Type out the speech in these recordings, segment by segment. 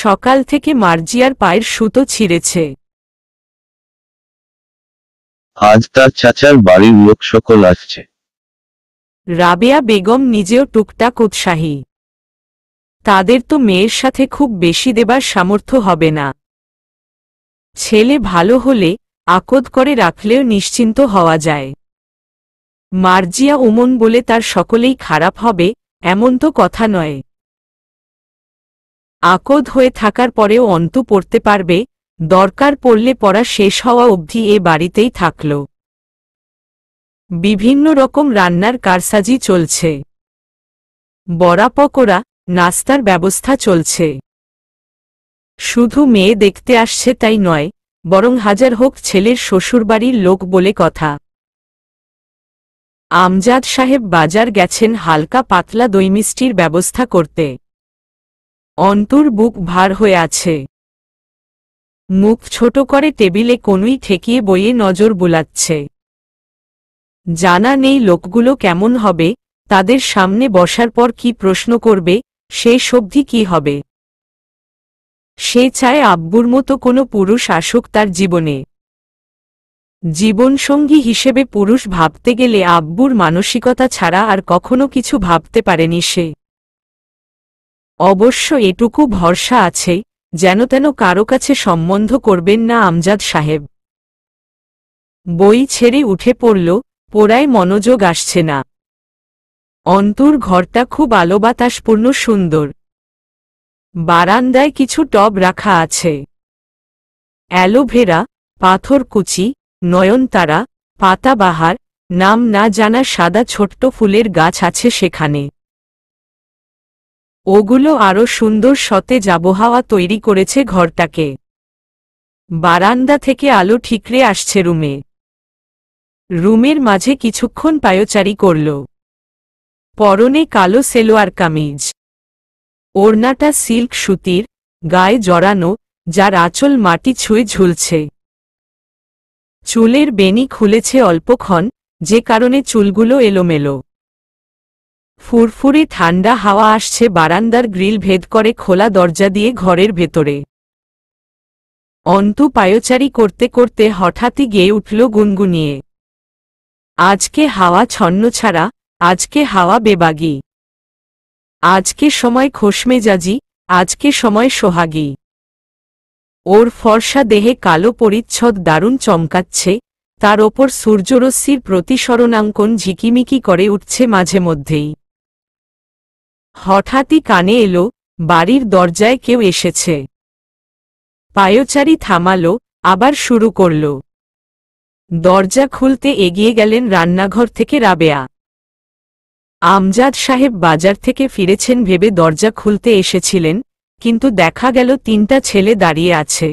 সকাল থেকে মার্জিয়ার পায়ের সুতো ছিঁড়েছে। আজ তার চাচার বাড়ির লোক সকল আসছে। রাবেয়া বেগম নিজেও টুকটাক উৎসাহী। তাদের তো মেয়ের সাথে খুব বেশি দেবার সামর্থ্য হবে না। ছেলে ভালো হলে আকদ করে রাখলেও নিশ্চিন্ত হওয়া যায়। মার্জিয়া ওমন বলে তার সকলেই খারাপ হবে এমন তো কথা নয়। আকদ হয়ে থাকার পরেও অন্তু পড়তে পারবে, দরকার পড়লে পড়া শেষ হওয়া অবধি এ বাড়িতেই থাকল। বিভিন্ন রকম রান্নার কারসাজি চলছে। বড়া পকোড়া, নাস্তার ব্যবস্থা চলছে। শুধু মেয়ে দেখতে আসছে তাই নয়, বরং হাজার হোক ছেলের শ্বশুরবাড়ির লোক বলে কথা। আমজাদ সাহেব বাজার গেছেন হালকা পাতলা দইমিষ্টির ব্যবস্থা করতে। অন্তুর বুক ভার হয়ে আছে। মুখ ছোট করে টেবিলে কনুই ঠেকিয়ে বইয়ে নজর বুলাচ্ছে। জানা নেই লোকগুলো কেমন হবে, তাদের সামনে বসার পর কি প্রশ্ন করবে, সেই সবধি কি হবে। সে চায় আব্বুর মতো কোনো পুরুষ আসুক তার জীবনে। জীবনসঙ্গী হিসেবে পুরুষ ভাবতে গেলে আব্বুর মানসিকতা ছাড়া আর কখনো কিছু ভাবতে পারেনি সে। অবশ্য এটুকু ভরসা আছে, যেন তেন কারো কাছে সম্বন্ধ করবেন না আমজাদ সাহেব। বই ছেড়ে উঠে পড়ল, পড়ায় মনোযোগ আসছে না। অন্তুর ঘরটা খুব আলো বাতাসপূর্ণ সুন্দর। বারান্দায় কিছু টব রাখা আছে। অ্যালোভেরা, পাথরকুচি, নয়নতারা, পাতাবাহার, নাম না জানা সাদা ছোট্ট ফুলের গাছ আছে সেখানে। ওগুলো আরও সুন্দর সতেজ আবহাওয়া তৈরি করেছে ঘরটাকে। বারান্দা থেকে আলো ঠিকরে আসছে রুমে। রুমের মাঝে কিছুক্ষণ পায়চারি করল। পরনে কালো সেলোয়ার কামিজ। ওড়নাটা সিল্ক সুতির, গায়ে জড়ানো, যার আঁচল মাটি ছুঁয়ে ঝুলছে। চুলের বেনি খুলেছে অল্পক্ষণ, যে কারণে চুলগুলো এলোমেলো। ফুরফুরে ঠান্ডা হাওয়া আসছে বারান্দার গ্রিল ভেদ করে খোলা দরজা দিয়ে ঘরের ভেতরে। অন্তু পায়চারি করতে করতে হঠাৎই গেয়ে উঠল গুনগুনিয়ে। আজকে হাওয়া ছন্নছাড়া, আজকে হাওয়া বেবাগী। আজকে সময় খোশমেজাজি, আজকে সময় সোহাগী। ওর ফর্সা দেহে কালো পরিচ্ছদ দারুণ চমকাচ্ছে, তার ওপর সূর্যরশ্মির প্রতিসরণাঙ্কন ঝিকিমিকি করে উঠছে মাঝে মধ্যেই। হঠাৎই কানে এলো, বাড়ির দরজায় কেউ এসেছে। পায়চারি থামালো, আবার শুরু করল। দরজা খুলতে এগিয়ে গেলেন রান্নাঘর থেকে রাবেয়া। আমজাদ সাহেব বাজার থেকে ফিরেছেন ভেবে দরজা খুলতে এসেছিলেন, কিন্তু দেখা গেল তিনটা ছেলে দাঁড়িয়ে আছে।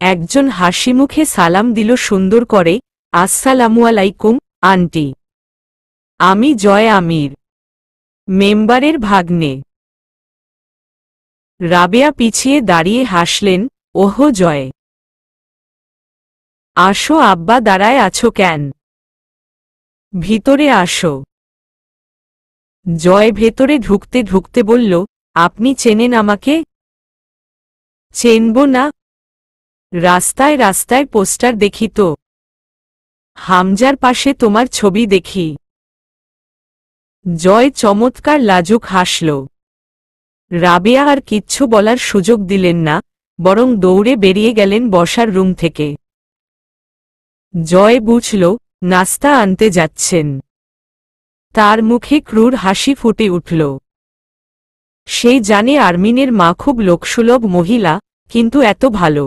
একজন হাসিমুখে সালাম দিল সুন্দর করে, আসসালামু আলাইকুম, আন্টি। আমি জয় আমির, মেম্বারের ভাগ্নে। রাবেয়া পিছিয়ে দাঁড়িয়ে হাসলেন, ওহো জয়। আসো আব্বা, দাঁড়ায় আছো কেন? ভিতরে আসো। জয় ভেতরে ঢুকতে ঢুকতে বলল, আপনি চেনেন আমাকে? চেনব না? রাস্তায় রাস্তায় পোস্টার দেখি তো। হামজার পাশে তোমার ছবি দেখি। জয় চমৎকার লাজুক হাসল। রাবেয়া আর কিচ্ছু বলার সুযোগ দিলেন না, বরং দৌড়ে বেরিয়ে গেলেন বসার রুম থেকে। জয় বুঝল, নাস্তা আনতে যাচ্ছেন। তার মুখে ক্রূর হাসি ফুটে উঠল। সে জানে আরমিনের মা খুব লোকসুলভ মহিলা, কিন্তু এত ভালো।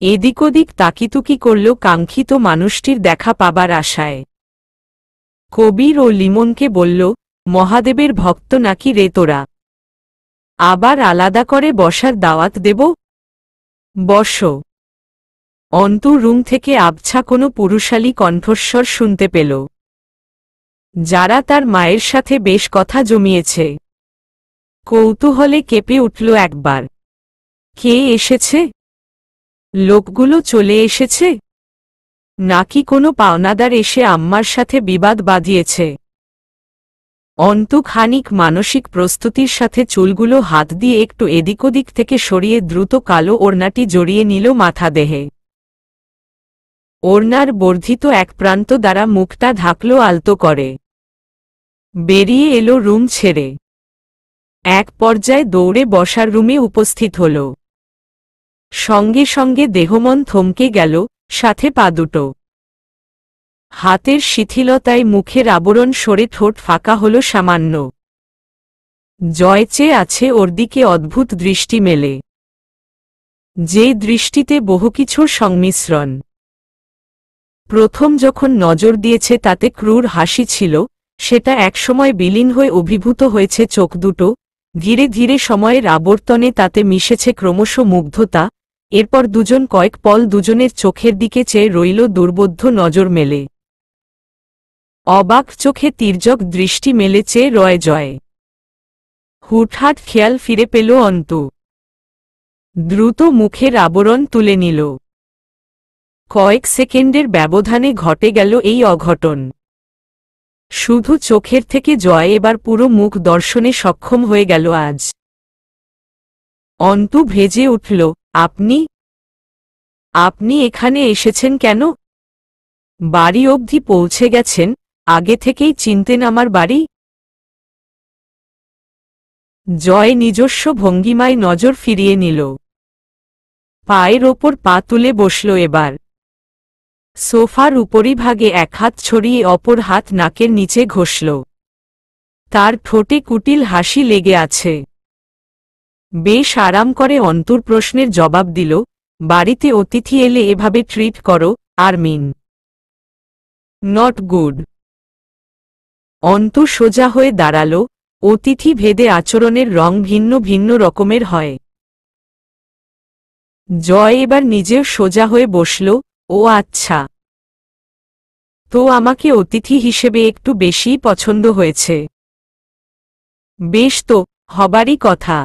এদিক ওদিক তাকিতুকি করল কাঙ্ক্ষিত মানুষটির দেখা পাবার আশায়। কবির ও লিমনকে বলল, মহাদেবের ভক্ত নাকি রে তোরা? আবার আলাদা করে বসার দাওয়াত দেব? বসো। অন্তু রুম থেকে আবছা কোনো পুরুষালী কণ্ঠস্বর শুনতে পেল। যারা তার মায়ের সাথে বেশ কথা জমিয়েছে। কৌতূহলে কেঁপে উঠল একবার। কে এসেছে? লোকগুলো চলে এসেছে? নাকি কোনো পাওনাদার এসে আম্মার সাথে বিবাদ বাঁধিয়েছে? অন্তু খানিক মানসিক প্রস্তুতির সাথে চুলগুলো হাত দিয়ে একটু এদিক ওদিক থেকে সরিয়ে দ্রুত কালো ওড়নাটি জড়িয়ে নিল মাথা দেহে। ওড়নার বর্ধিত এক প্রান্ত দ্বারা মুখটা ঢাকল আলতো করে। বেরিয়ে এলো রুম ছেড়ে। এক পর্যায়ে দৌড়ে বসার রুমে উপস্থিত হল। সঙ্গে সঙ্গে দেহমন থমকে গেল, সাথে পা দুটো। হাতের শিথিলতায় মুখের আবরণ সরে ঠোঁট ফাঁকা হল সামান্য। জয় চেয়ে আছে ওর দিকে অদ্ভুত দৃষ্টি মেলে, যে দৃষ্টিতে বহু কিছুর সংমিশ্রণ। প্রথম যখন নজর দিয়েছে তাতে ক্রূর হাসি ছিল, সেটা একসময় বিলীন হয়ে অভিভূত হয়েছে চোখ দুটো, ধীরে ধীরে সময়ের আবর্তনে তাতে মিশেছে ক্রমশ মুগ্ধতা। এরপর দুজন কয়েক পল দুজনের চোখের দিকে চেয়ে রইল দুর্বোধ্য নজর মেলে। অবাক চোখে তির্যক দৃষ্টি মেলে চেয়ে রয় জয়। হুটহাট খেয়াল ফিরে পেল অন্তু। দ্রুত মুখের আবরণ তুলে নিল। কয়েক সেকেন্ডের ব্যবধানে ঘটে গেল এই অঘটন। শুধু চোখের থেকে জয় এবার পুরো মুখ দর্শনে সক্ষম হয়ে গেল আজ। অন্তু ভেজে উঠল, আপনি আপনি এখানে এসেছেন কেন? বাড়ি অবধি পৌঁছে গেছেন? আগে থেকেই চিনতেন আমার বাড়ি? জয় নিজস্ব ভঙ্গিমায় নজর ফিরিয়ে নিল। পায়ের ওপর পা তুলে বসল এবার। সোফার উপরিভাগে এক হাত ছড়িয়ে অপর হাত নাকের নিচে ঘষল। তার ঠোঁটে কুটিল হাসি লেগে আছে। বেশ আরাম করে অন্তুর প্রশ্নের জবাব দিল, বাড়িতে অতিথি এলে এভাবে ট্রিট করো, আরমিন? Not good. অন্তু সোজা হয়ে দাঁড়াল। অতিথি ভেদে আচরণের রং ভিন্ন ভিন্ন রকমের হয়। জয় এবার নিজেও সোজা হয়ে বসল। ও আচ্ছা, তো আমাকে অতিথি হিসেবে একটু বেশিই পছন্দ হয়েছে। বেশ তো, হবারই কথা।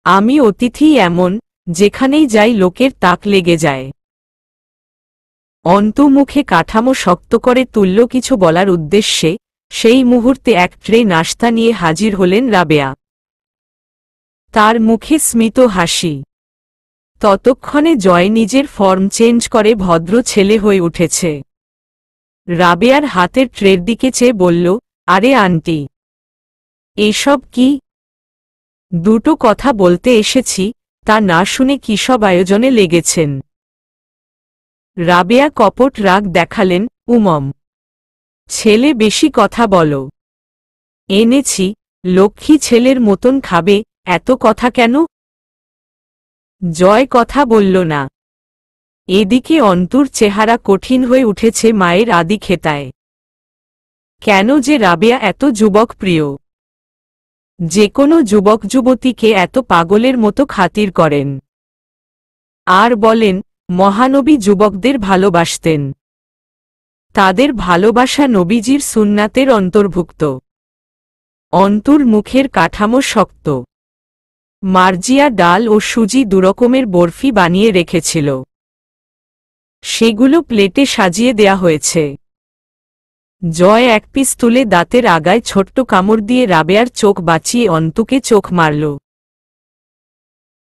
আমি অতিথি এমন, যেখানেই যাই লোকের তাক লেগে যায়। অন্তু মুখে কাঠামো শক্ত করে তুলল কিছু বলার উদ্দেশ্যে, সেই মুহূর্তে এক ট্রে নাশতা নিয়ে হাজির হলেন রাবেয়া। তার মুখে স্মিত হাসি। ততক্ষণে জয় নিজের ফর্ম চেঞ্জ করে ভদ্র ছেলে হয়ে উঠেছে। রাবেয়ার হাতের ট্রের দিকে চেয়ে বলল, আরে আন্টি, এসব কি? দুটো কথা বলতে এসেছি, তা না শুনে কি সব আয়োজনে লেগেছেন? রাবেয়া কপট রাগ দেখালেন। উমম, ছেলে বেশি কথা বলো। এনেছি, লক্ষ্মী ছেলের মতন খাবে, এত কথা কেন? জয় কথা বলল না। এদিকে অন্তুর চেহারা কঠিন হয়ে উঠেছে মায়ের আদি খেতায়। কেন যে রাবেয়া এত যুবক প্রিয়? যে কোনো যুবক যুবতীকে এত পাগলের মতো খাতির করেন। আর বলেন, মহানবী যুবকদের ভালোবাসতেন। তাদের ভালোবাসা নবীজির সুন্নাতের অন্তর্ভুক্ত। অন্তুর মুখের কাঠামো শক্ত। মার্জিয়া ডাল ও সুজি দুরকমের বরফি বানিয়ে রেখেছিল। সেগুলো প্লেটে সাজিয়ে দেয়া হয়েছে। জয় এক পিস তুলে দাঁতের আগায় ছোট্ট কামড় দিয়ে রাবেয়ার চোখ বাঁচিয়ে অন্তুকে চোখ মারল।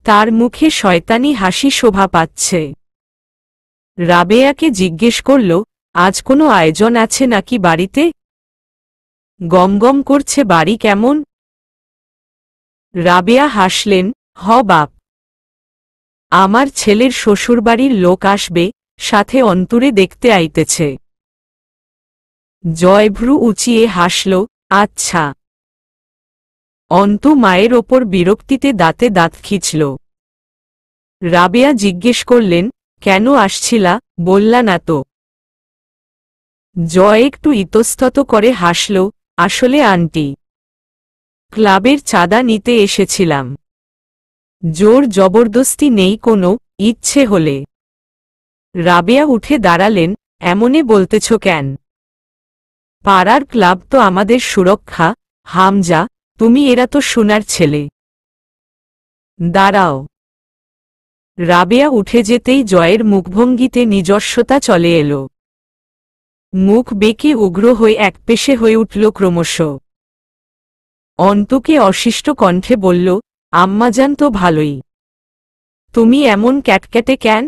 তার মুখে শয়তানি হাসি শোভা পাচ্ছে। রাবেয়াকে জিজ্ঞেস করল, আজ কোনো আয়োজন আছে নাকি বাড়িতে? গমগম করছে বাড়ি কেমন? রাবেয়া হাসলেন, হ বাপ, আমার ছেলের শ্বশুরবাড়ির লোক আসবে, সাথে অন্তুরে দেখতে আইতেছে। জয় ভ্রু উঁচিয়ে হাসল, আচ্ছা। অন্তু মায়ের ওপর বিরক্তিতে দাঁতে দাঁত খিঁচল। রাবেয়া জিজ্ঞেস করলেন, কেন আসছিলা, বললা না তো? জয় একটু ইতস্তত করে হাসল, আসলে আন্টি, ক্লাবের চাঁদা নিতে এসেছিলাম। জোর জবরদস্তি নেই কোনো, ইচ্ছে হলে। রাবেয়া উঠে দাঁড়ালেন, এমনে বলতেছ কেন? পাড়ার ক্লাব তো আমাদের সুরক্ষা। হামজা, তুমি এরা তো সোনার ছেলে। দাঁড়াও। রাবেয়া উঠে যেতেই জয়ের মুখভঙ্গিতে নিজস্বতা চলে এলো। মুখ বেঁকে উগ্র হয়ে একপেশে হয়ে উঠল ক্রমশ। অন্তুকে অশিষ্ট কণ্ঠে বলল, আম্মাজান তো ভালোই, তুমি এমন ক্যাটক্যাটে কেন?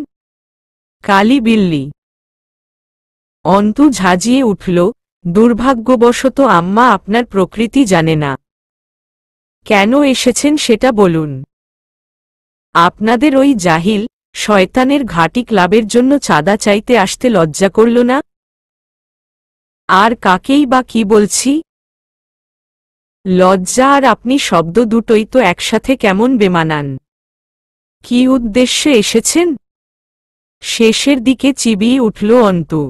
কালি বিল্লি। অন্তু ঝাঁঝিয়ে উঠল, দুর্ভাগ্যবশত আম্মা আপনার প্রকৃতি জানে না। কেন এসেছেন সেটা বলুন। আপনাদের ওই জাহিল শয়তানের ঘাঁটি ক্লাবের জন্য চাঁদা চাইতে আসতে লজ্জা করল না? আর কাকেই বা কি বলছি? লজ্জা আর আপনি শব্দ দুটোই তো একসাথে কেমন বেমানান। কি উদ্দেশ্যে এসেছেন? শেষের দিকে চিবিয়ে উঠল অন্তু।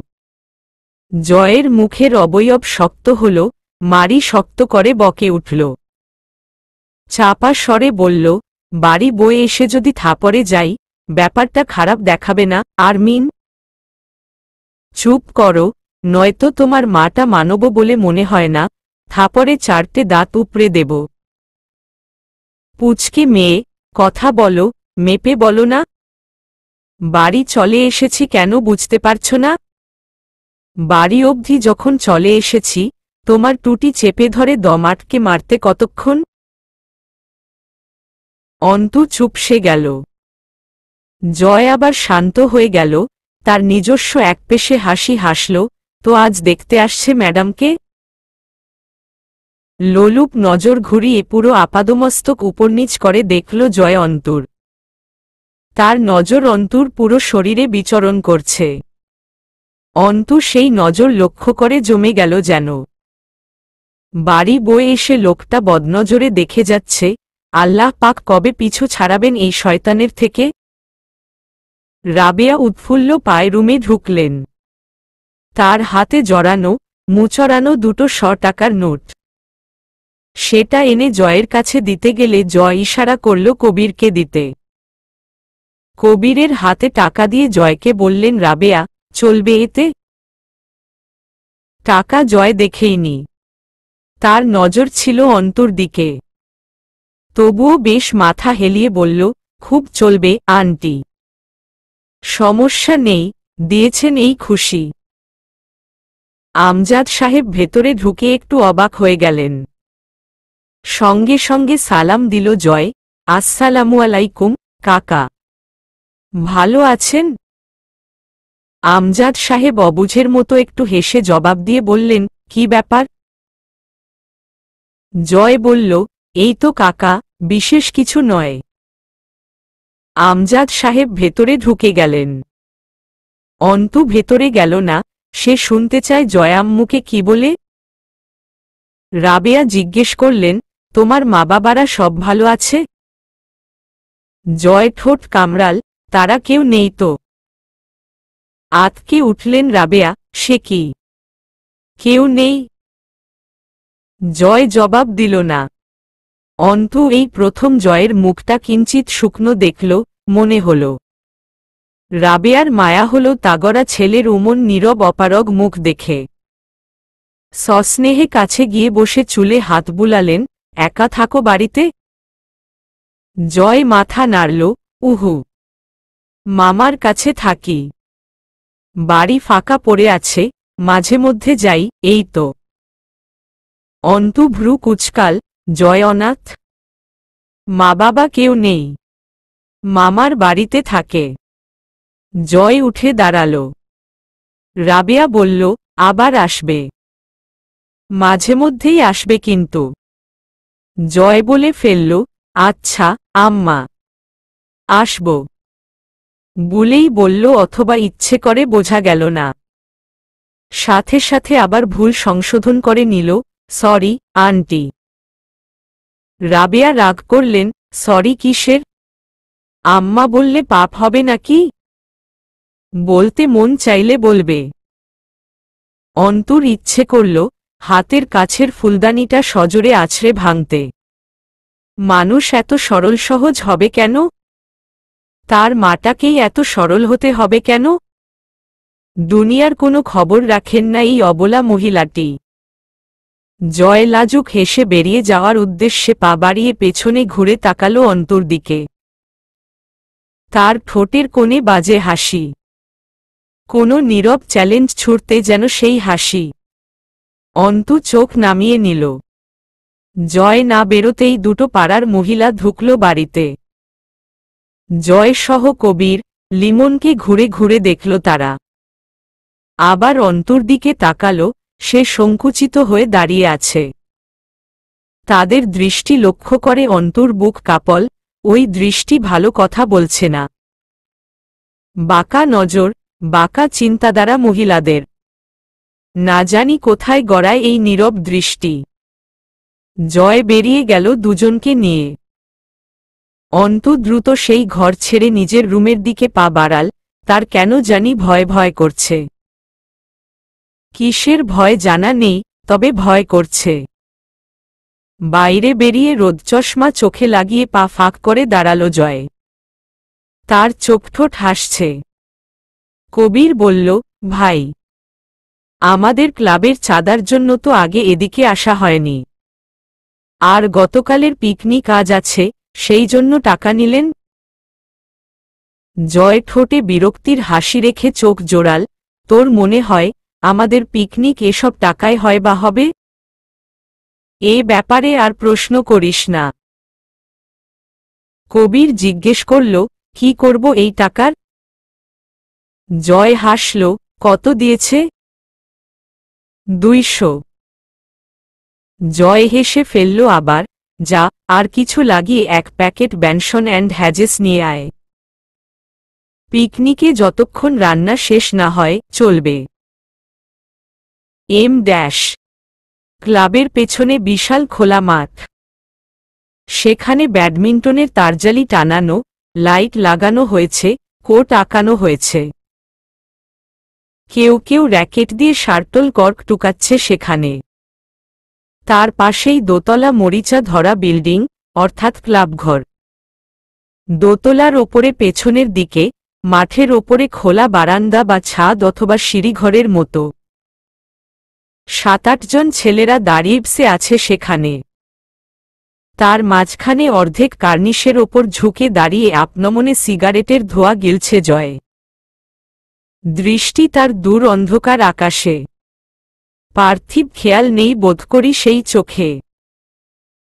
জয়ের মুখের অবয়ব শক্ত হল, মারি শক্ত করে বকে উঠল। চাপা স্বরে বলল, বাড়ি বয়ে এসে যদি থাপড়ে যাই, ব্যাপারটা খারাপ দেখাবে না আরমিন? চুপ করো, নয়তো তোমার মাটা মানব বলে মনে হয় না, থাপড়ে চারটে দাঁত উপড়ে দেব। পুচকে মেয়ে, কথা বলো, মেপে বলো না। বাড়ি চলে এসেছি কেন বুঝতে পারছ না? বাড়ি অবধি যখন চলে এসেছি, তোমার টুটি চেপে ধরে দম আটকে মারতে কতক্ষণ? অন্তু চুপসে গেল। জয় আবার শান্ত হয়ে গেল, তার নিজস্ব একপেশে হাসি হাসল, তো আজ দেখতে আসছে ম্যাডামকে? লোলুপ নজর ঘুরিয়ে পুরো আপাদমস্তক উপরনীচ করে দেখল জয় অন্তুর। তার নজর অন্তুর পুরো শরীরে বিচরণ করছে। অন্তু সেই নজর লক্ষ্য করে জমে গেল যেন। বাড়ি বয়ে এসে লোকটা বদনজরে দেখে যাচ্ছে, আল্লাহ পাক কবে পিছু ছাড়াবেন এই শয়তানের থেকে? রাবেয়া উৎফুল্ল পায়ে রুমে ঢুকলেন। তার হাতে জড়ানো মুচড়ানো দুটো 100 টাকার নোট। সেটা এনে জয়ের কাছে দিতে গেলে জয় ইশারা করল কবিরকে দিতে। কবিরের হাতে টাকা দিয়ে জয়কে বললেন, রাবেয়া, চলবে এতে? টাকা জয় দেখেইনি, তার নজর ছিল অন্তুর দিকে। তবুও বেশ মাথা হেলিয়ে বলল, খুব চলবে আন্টি, সমস্যা নেই, দিয়েছেন এই খুশি। আমজাদ সাহেব ভেতরে ঢুকে একটু অবাক হয়ে গেলেন। সঙ্গে সঙ্গে সালাম দিল জয়, আসসালামু আলাইকুম কাকা, ভালো আছেন? আমজাদ সাহেব অবুঝের মতো একটু হেসে জবাব দিয়ে বললেন, কি ব্যাপার? জয় বলল, এই তো কাকা, বিশেষ কিছু নয়। আমজাদ সাহেব ভেতরে ঢুকে গেলেন। অন্তু ভেতরে গেল না, সে শুনতে চায় জয় আম্মুকে কি বলে। রাবেয়া জিজ্ঞেস করলেন, তোমার মা বাবারা সব ভালো আছে? জয় ঠোঁট কামড়াল, তারা কেউ নেই তো। আতকে উঠলেন রাবেয়া, সে কি, কেউ নেই? জয় জবাব দিল না। অন্তু এই প্রথম জয়ের মুখটা কিঞ্চিত শুকনো দেখল, মনে হল। রাবেয়ার মায়া হল তাগরা ছেলের উমন নীরব অপারগ মুখ দেখে। সস্নেহে কাছে গিয়ে বসে চুলে হাত বুলালেন, একা থাকো বাড়িতে? জয় মাথা নাড়ল, উহু, মামার কাছে থাকি। বাড়ি ফাঁকা পড়ে আছে, মাঝে মধ্যে যাই, এই তো। অন্তু ভ্রু কুচকাল, জয় অনাথ? মা বাবা কেউ নেই, মামার বাড়িতে থাকে। জয় উঠে দাঁড়াল। রাবেয়া বলল, আবার আসবে? মাঝে মধ্যেই আসবে কিন্তু। জয় বলে ফেলল, আচ্ছা আম্মা, আসব। বলেই বলল, অথবা ইচ্ছে করে বোঝা গেল না। সাথে সাথে আবার ভুল সংশোধন করে নিল, সরি আন্টি। রাবেয়া রাগ করলেন, সরি কিসের? আম্মা বললে পাপ হবে নাকি? বলতে মন চাইলে বলবে। অন্তুর ইচ্ছে করল হাতের কাছের ফুলদানিটা সজোরে আছড়ে ভাঙতে। মানুষ এত সরল সহজ হবে কেন? তার মাটাকেই এত সরল হতে হবে কেন? দুনিয়ার কোনো খবর রাখেন না এই অবলা মহিলাটি। জয় লাজুক হেসে বেরিয়ে যাওয়ার উদ্দেশ্যে পা বাড়িয়ে পেছনে ঘুরে তাকালো অন্তুর দিকে। তার ঠোঁটের কোণে বাজে হাসি, কোনো নীরব চ্যালেঞ্জ ছুড়তে যেন সেই হাসি। অন্তু চোখ নামিয়ে নিল। জয় না বেরোতেই দুটো পাড়ার মহিলা ঢুকল বাড়িতে। জয় সহ কবির, লিমনকে ঘুরে ঘুরে দেখল তারা। আবার অন্তুর দিকে তাকালো, সে সংকুচিত হয়ে দাঁড়িয়ে আছে। তাদের দৃষ্টি লক্ষ্য করে অন্তুর বুক কাঁপল, ওই দৃষ্টি ভালো কথা বলছে না। বাঁকা নজর, বাঁকা চিন্তাধারা মহিলাদের। না জানি কোথায় গড়ায় এই নীরব দৃষ্টি। জয় বেরিয়ে গেল দুজনকে নিয়ে। অন্তু দ্রুত সেই ঘর ছেড়ে নিজের রুমের দিকে পা বাড়াল, তার কেন জানি ভয় ভয় করছে। কিসের ভয় জানা নেই, তবে ভয় করছে। বাইরে বেরিয়ে রোদচশমা চোখে লাগিয়ে পা ফাঁক করে দাঁড়াল জয়। তার চোখঠোঁট হাসছে। কবির বলল, ভাই, আমাদের ক্লাবের চাঁদার জন্য তো আগে এদিকে আসা হয়নি। আর গতকালের পিকনিক আজ আছে, সেই জন্য টাকা নিলেন? জয় ঠোঁটে বিরক্তির হাসি রেখে চোখ জোড়াল, তোর মনে হয় আমাদের পিকনিক এসব টাকায় হয় বা হবে? এ ব্যাপারে আর প্রশ্ন করিস না। কবির জিজ্ঞেস করল, কি করব এই টাকার? জয় হাসল, কত দিয়েছে? 200। জয় হেসে ফেলল আবার, যা, আর কিছু লাগিয়ে 1 প্যাকেট ব্যানসন অ্যান্ড হ্যাজেস নিয়ে আয়। পিকনিকে যতক্ষণ রান্না শেষ না হয় চলবে। ক্লাবের পেছনে বিশাল খোলা মাঠ। সেখানে ব্যাডমিন্টনের তারজালি টানানো, লাইট লাগানো হয়েছে, কোর্ট আঁকানো হয়েছে। কেউ কেউ র্যাকেট দিয়ে শার্টল কর্ক টুকাচ্ছে সেখানে। তার পাশেই দোতলা মরিচা ধরা বিল্ডিং, অর্থাৎ ক্লাবঘর। দোতলার ওপরে পেছনের দিকে, মাঠের ওপরে খোলা বারান্দা বা ছাদ অথবা সিঁড়িঘরের মতো। 7-8 জন ছেলেরা দাঁড়িয়ে আছে সেখানে। তার মাঝখানে অর্ধেক কার্নিশের ওপর ঝুঁকে দাঁড়িয়ে আপনমনে সিগারেটের ধোঁয়া গিলছে জয়। দৃষ্টি তার দূর অন্ধকার আকাশে। পার্থিব খেয়াল নেই বোধ করি সেই চোখে।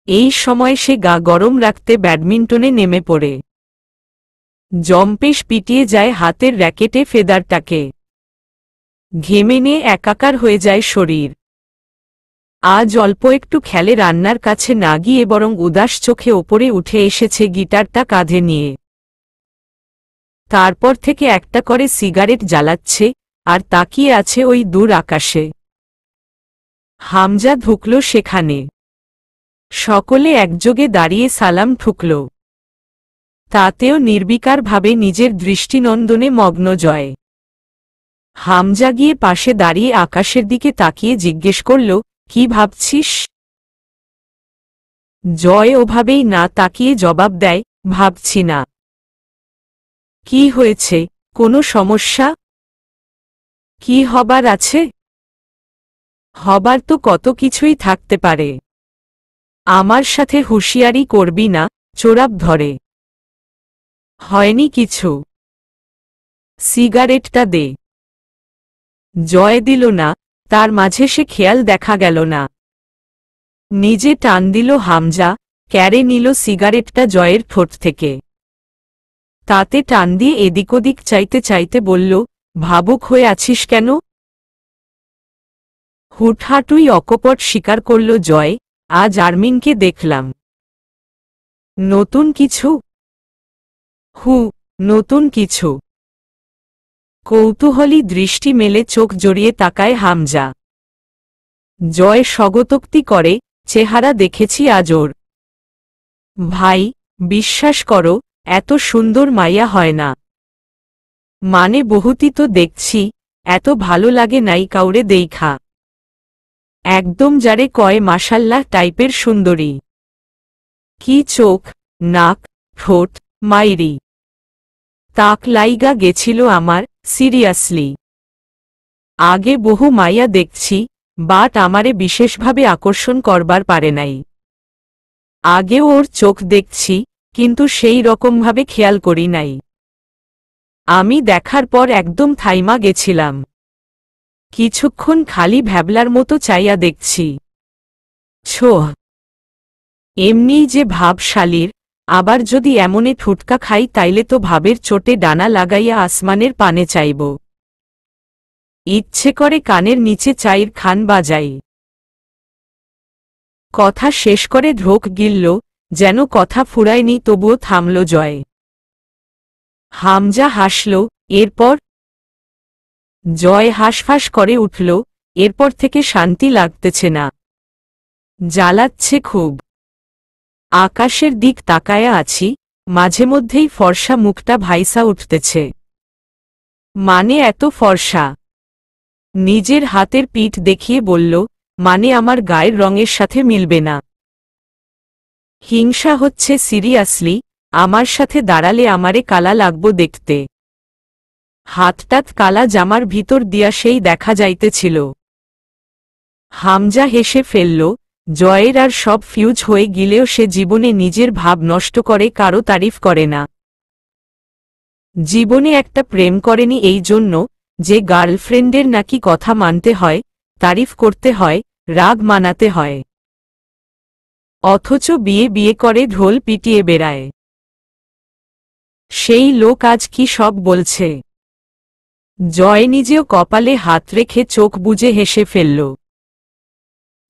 এই সময় সে গা গরম রাখতে ব্যাডমিন্টনে নেমে পড়ে। জম্পেশ পিটিয়ে যায় হাতের র্যাকেটে ফেদারটাকে। ঘেমে নিয়ে একাকার হয়ে যায় শরীর। আজ অল্প একটু খেলে রান্নার কাছে না গিয়ে বরং উদাস চোখে ওপরে উঠে এসেছে গিটারটা কাঁধে নিয়ে। তারপর থেকে একটা করে সিগারেট জ্বালাচ্ছে, আর তাকিয়ে আছে ওই দূর আকাশে। হামজা ঢুকল সেখানে। সকলে একযোগে দাঁড়িয়ে সালাম ঠুকল। তাতেও নির্বিকারভাবে নিজের দৃষ্টিনন্দনে মগ্ন জয়। হামজা গিয়ে পাশে দাঁড়িয়ে আকাশের দিকে তাকিয়ে জিজ্ঞেস করল, কি ভাবছিস? জয় ওভাবেই না তাকিয়ে জবাব দেয়, ভাবছি না। কি হয়েছে, কোনো সমস্যা? কি হবার আছে? হবার তো কত কিছুই থাকতে পারে। আমার সাথে হুঁশিয়ারি করবি না, চোরাব ধরে। হয়নি কিছু। সিগারেটটা দে। জয় দিল না, তার মাঝে সে খেয়াল দেখা গেল না। নিজে টান দিল হামজা, ক্যারে নিল সিগারেটটা জয়ের ঠোঁট থেকে। তাতে টান দিয়ে এদিক ওদিক চাইতে চাইতে বলল, ভাবুক হয়ে আছিস কেন? হুটহাটুই অকপট স্বীকার করল জয়, আজ আর্মিনকে দেখলাম। নতুন কিছু? নতুন কিছু। কৌতূহলী দৃষ্টি মেলে চোখ জড়িয়ে তাকায় হামজা। জয় স্বগতোক্তি করে, চেহারা দেখেছি আজ ওর। ভাই, বিশ্বাস করো, এত সুন্দর মাইয়া হয় না। মানে বহুতই তো দেখছি, এত ভালো লাগে নাই কাউরে দেইখা। একদম যারে কয় মাশাল্লাহ টাইপের সুন্দরী। কি চোখ, নাক, ঠোঁট, মাইরি। তাক লাইগা গেছিল আমার, সিরিয়াসলি। আগে বহু মাইয়া দেখছি, বাট আমারে বিশেষভাবে আকর্ষণ করবার পারে নাই। আগেও ওর চোখ দেখছি, কিন্তু সেই রকমভাবে খেয়াল করি নাই। আমি দেখার পর একদম থাইমা গেছিলাম। কিছুক্ষণ খালি ভ্যাবলার মতো চাইয়া দেখছি। ছোহ। এমনিই যে ভাব শালীর, আবার যদি এমনে ঠুটকা খাই তাইলে তো ভাবের চোটে ডানা লাগাইয়া আসমানের পানে চাইব। ইচ্ছে করে কানের নিচে চাইর খান বাজাই। কথা শেষ করে ঢোক গিলল, যেন কথা ফুরায়নি তবুও থামল জয়। হামজা হাসল, এরপর? জয় হাঁসফাঁস করে উঠল, এরপর থেকে শান্তি লাগতেছে না, জ্বালাচ্ছে খুব। আকাশের দিক তাকায়া আছি, মাঝে মধ্যেই ফর্সা মুখটা ভাইসা উঠতেছে। মানে এত ফর্সা? নিজের হাতের পিঠ দেখিয়ে বলল, মানে আমার গায়ের রঙের সাথে মিলবে না। হিংসা হচ্ছে সিরিয়াসলি? আমার সাথে দাঁড়ালে আমারে কালা লাগবো দেখতে। হাতটাত কালা জামার ভিতর দিয়া সেই দেখা যাইতেছিল। হামজা হেসে ফেলল, জয়ের আর সব ফিউজ হয়ে গিলেও সে জীবনে নিজের ভাব নষ্ট করে কারো তারিফ করে না। জীবনে একটা প্রেম করেনি এই জন্য যে গার্লফ্রেন্ডের নাকি কথা মানতে হয়, তারিফ করতে হয়, রাগ মানাতে হয়। অথচ বিয়ে বিয়ে করে ঢোল পিটিয়ে বেড়ায়। সেই লোক আজ কি সব বলছে? জয় নিজেও কপালে হাত রেখে চোখ বুজে হেসে ফেলল।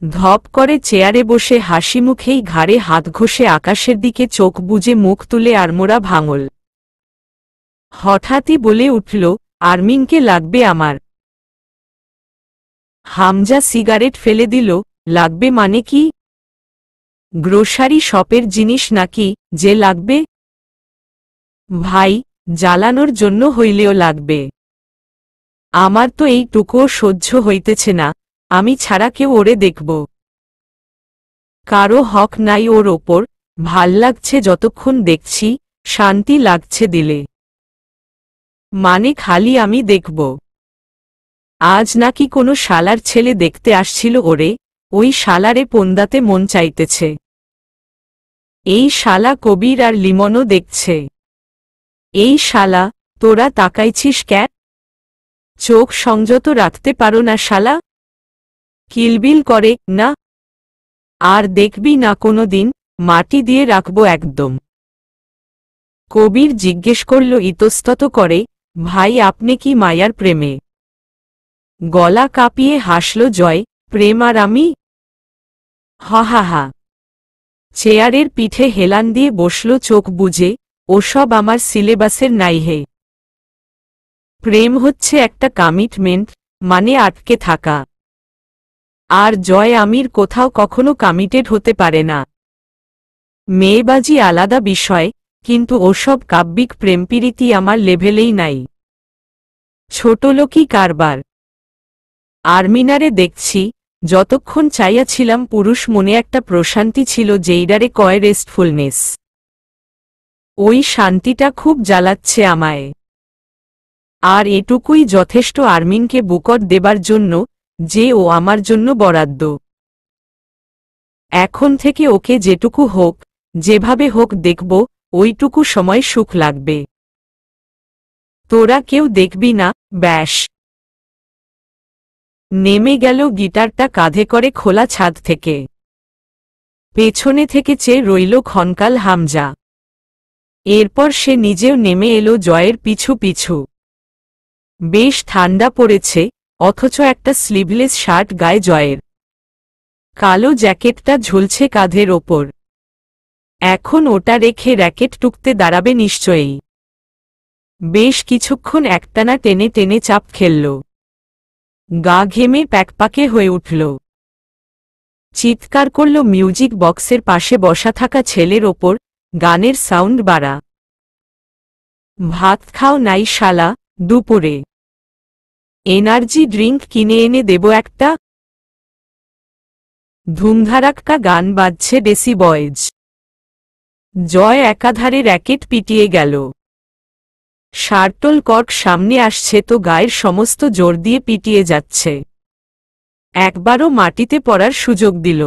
ধপ করে চেয়ারে বসে হাসি মুখেই ঘাড়ে হাত ঘষে আকাশের দিকে চোখ বুজে মুখ তুলে আড়মোড়া ভাঙল। হঠাৎই বলে উঠল, আরমিনকে লাগবে আমার। হামজা সিগারেট ফেলে দিল, লাগবে মানে কি? গ্রোসারি শপের জিনিস নাকি যে লাগবে? ভাই, জ্বালানোর জন্য হইলেও লাগবে। আমার তো এইটুকুও সহ্য হইতেছে না, আমি ছাড়া কেউ ওরে দেখব। কারো হক নাই ওর ওপর, ভাল লাগছে যতক্ষণ দেখছি, শান্তি লাগছে দিলে। মানে খালি আমি দেখব? আজ নাকি কোনো শালার ছেলে দেখতে আসছিল ওরে, ওই শালারে পন্দাতে মন চাইতেছে। এই শালা কবির আর লিমনও দেখছে। এই শালা, তোরা তাকাইছিস ক্যাট? চোখ সংযত রাখতে পারো না শালা? কিলবিল করে না? আর দেখবি না কোনো দিন, মাটি দিয়ে রাখবো একদম। কবির জিজ্ঞেস করল ইতস্তত করে, ভাই আপনি কি মায়ার প্রেমে? গলা কাঁপিয়ে হাসল জয়, প্রেম আর আমি? হা হা হা। চেয়ারের পিঠে হেলান দিয়ে বসল চোখ বুজে, ওসব আমার সিলেবাসের নাই হে। প্রেম হচ্ছে একটা কমিটমেন্ট, মানে আটকে থাকা। আর জয় আমির কোথাও কখনো কমিটেড হতে পারে না। মেয়েবাজি আলাদা বিষয়, কিন্তু ওসব কাব্যিক প্রেমপিরিতি আমার লেভেলেই নাই। ছোটলোকি কারবার। আরমিনারে দেখছি, যতক্ষণ চাইয়াছিলাম পুরুষ মনে একটা প্রশান্তি ছিল যেইডারে কয় রেস্টফুলনেস। ওই শান্তিটা খুব জ্বালাচ্ছে আমায়। আর এটুকুই যথেষ্ট আরমিনকে বুকট দেবার জন্য, যে ও আমার জন্য বরাদ্দ। এখন থেকে ওকে যেটুকু হোক, যেভাবে হোক দেখব, ওইটুকু সময় সুখ লাগবে। তোরা কেউ দেখবি না, ব্যাস। নেমে গেল গিটারটা কাঁধে করে খোলা ছাদ থেকে। পেছনে থেকে চেয়ে রইল ক্ষণকাল হামজা। এরপর সে নিজেও নেমে এলো জয়ের পিছু পিছু। বেশ ঠান্ডা পড়েছে, অথচ একটা স্লিভলেস শার্ট গায়ে জয়ের। কালো জ্যাকেটটা ঝুলছে কাঁধের ওপর। এখন ওটা রেখে র্যাকেট টুকতে দাঁড়াবে নিশ্চয়ই। বেশ কিছুক্ষণ একটানা টেনে টেনে চাপ খেলল। গা ঘেমে প্যাকপাকে হয়ে উঠল। চিৎকার করল মিউজিক বক্সের পাশে বসা থাকা ছেলের ওপর, গানের সাউন্ড বাড়া। ভাত খাও নাই শালা, দুপুরে এনার্জি ড্রিঙ্ক কিনে এনে দেব একটা? ধুমধারাক্কা গান বাজছে ডেসি বয়েজ। জয় একাধারে র্যাকেট পিটিয়ে গেল। শার্টল কর্ক সামনে আসছে তো গায়ের সমস্ত জোর দিয়ে পিটিয়ে যাচ্ছে। একবারও মাটিতে পড়ার সুযোগ দিল।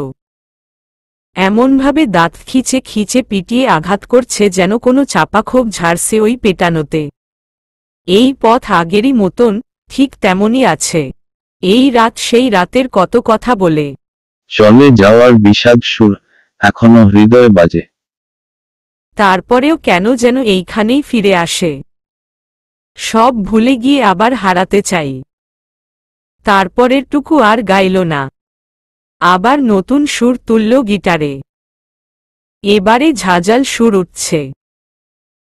এমনভাবে দাঁত খিচে খিচে পিটিয়ে আঘাত করছে যেন কোনো চাপাক্ষোভ ঝাড়ছে ওই পেটানোতে। এই পথ আগেরই মতন, ঠিক তেমনই আছে। এই রাত সেই রাতের কত কথা বলে চলে যাওয়ার বিষাদ সুর, এখনো হৃদয় বাজে। তারপরেও কেন যেন এইখানেই ফিরে আসে। সব ভুলে গিয়ে আবার হারাতে চাই। তারপরেরটুকু আর গাইল না। আবার নতুন সুর তুলল গিটারে। এবারে ঝাঁঝাল সুর উঠছে।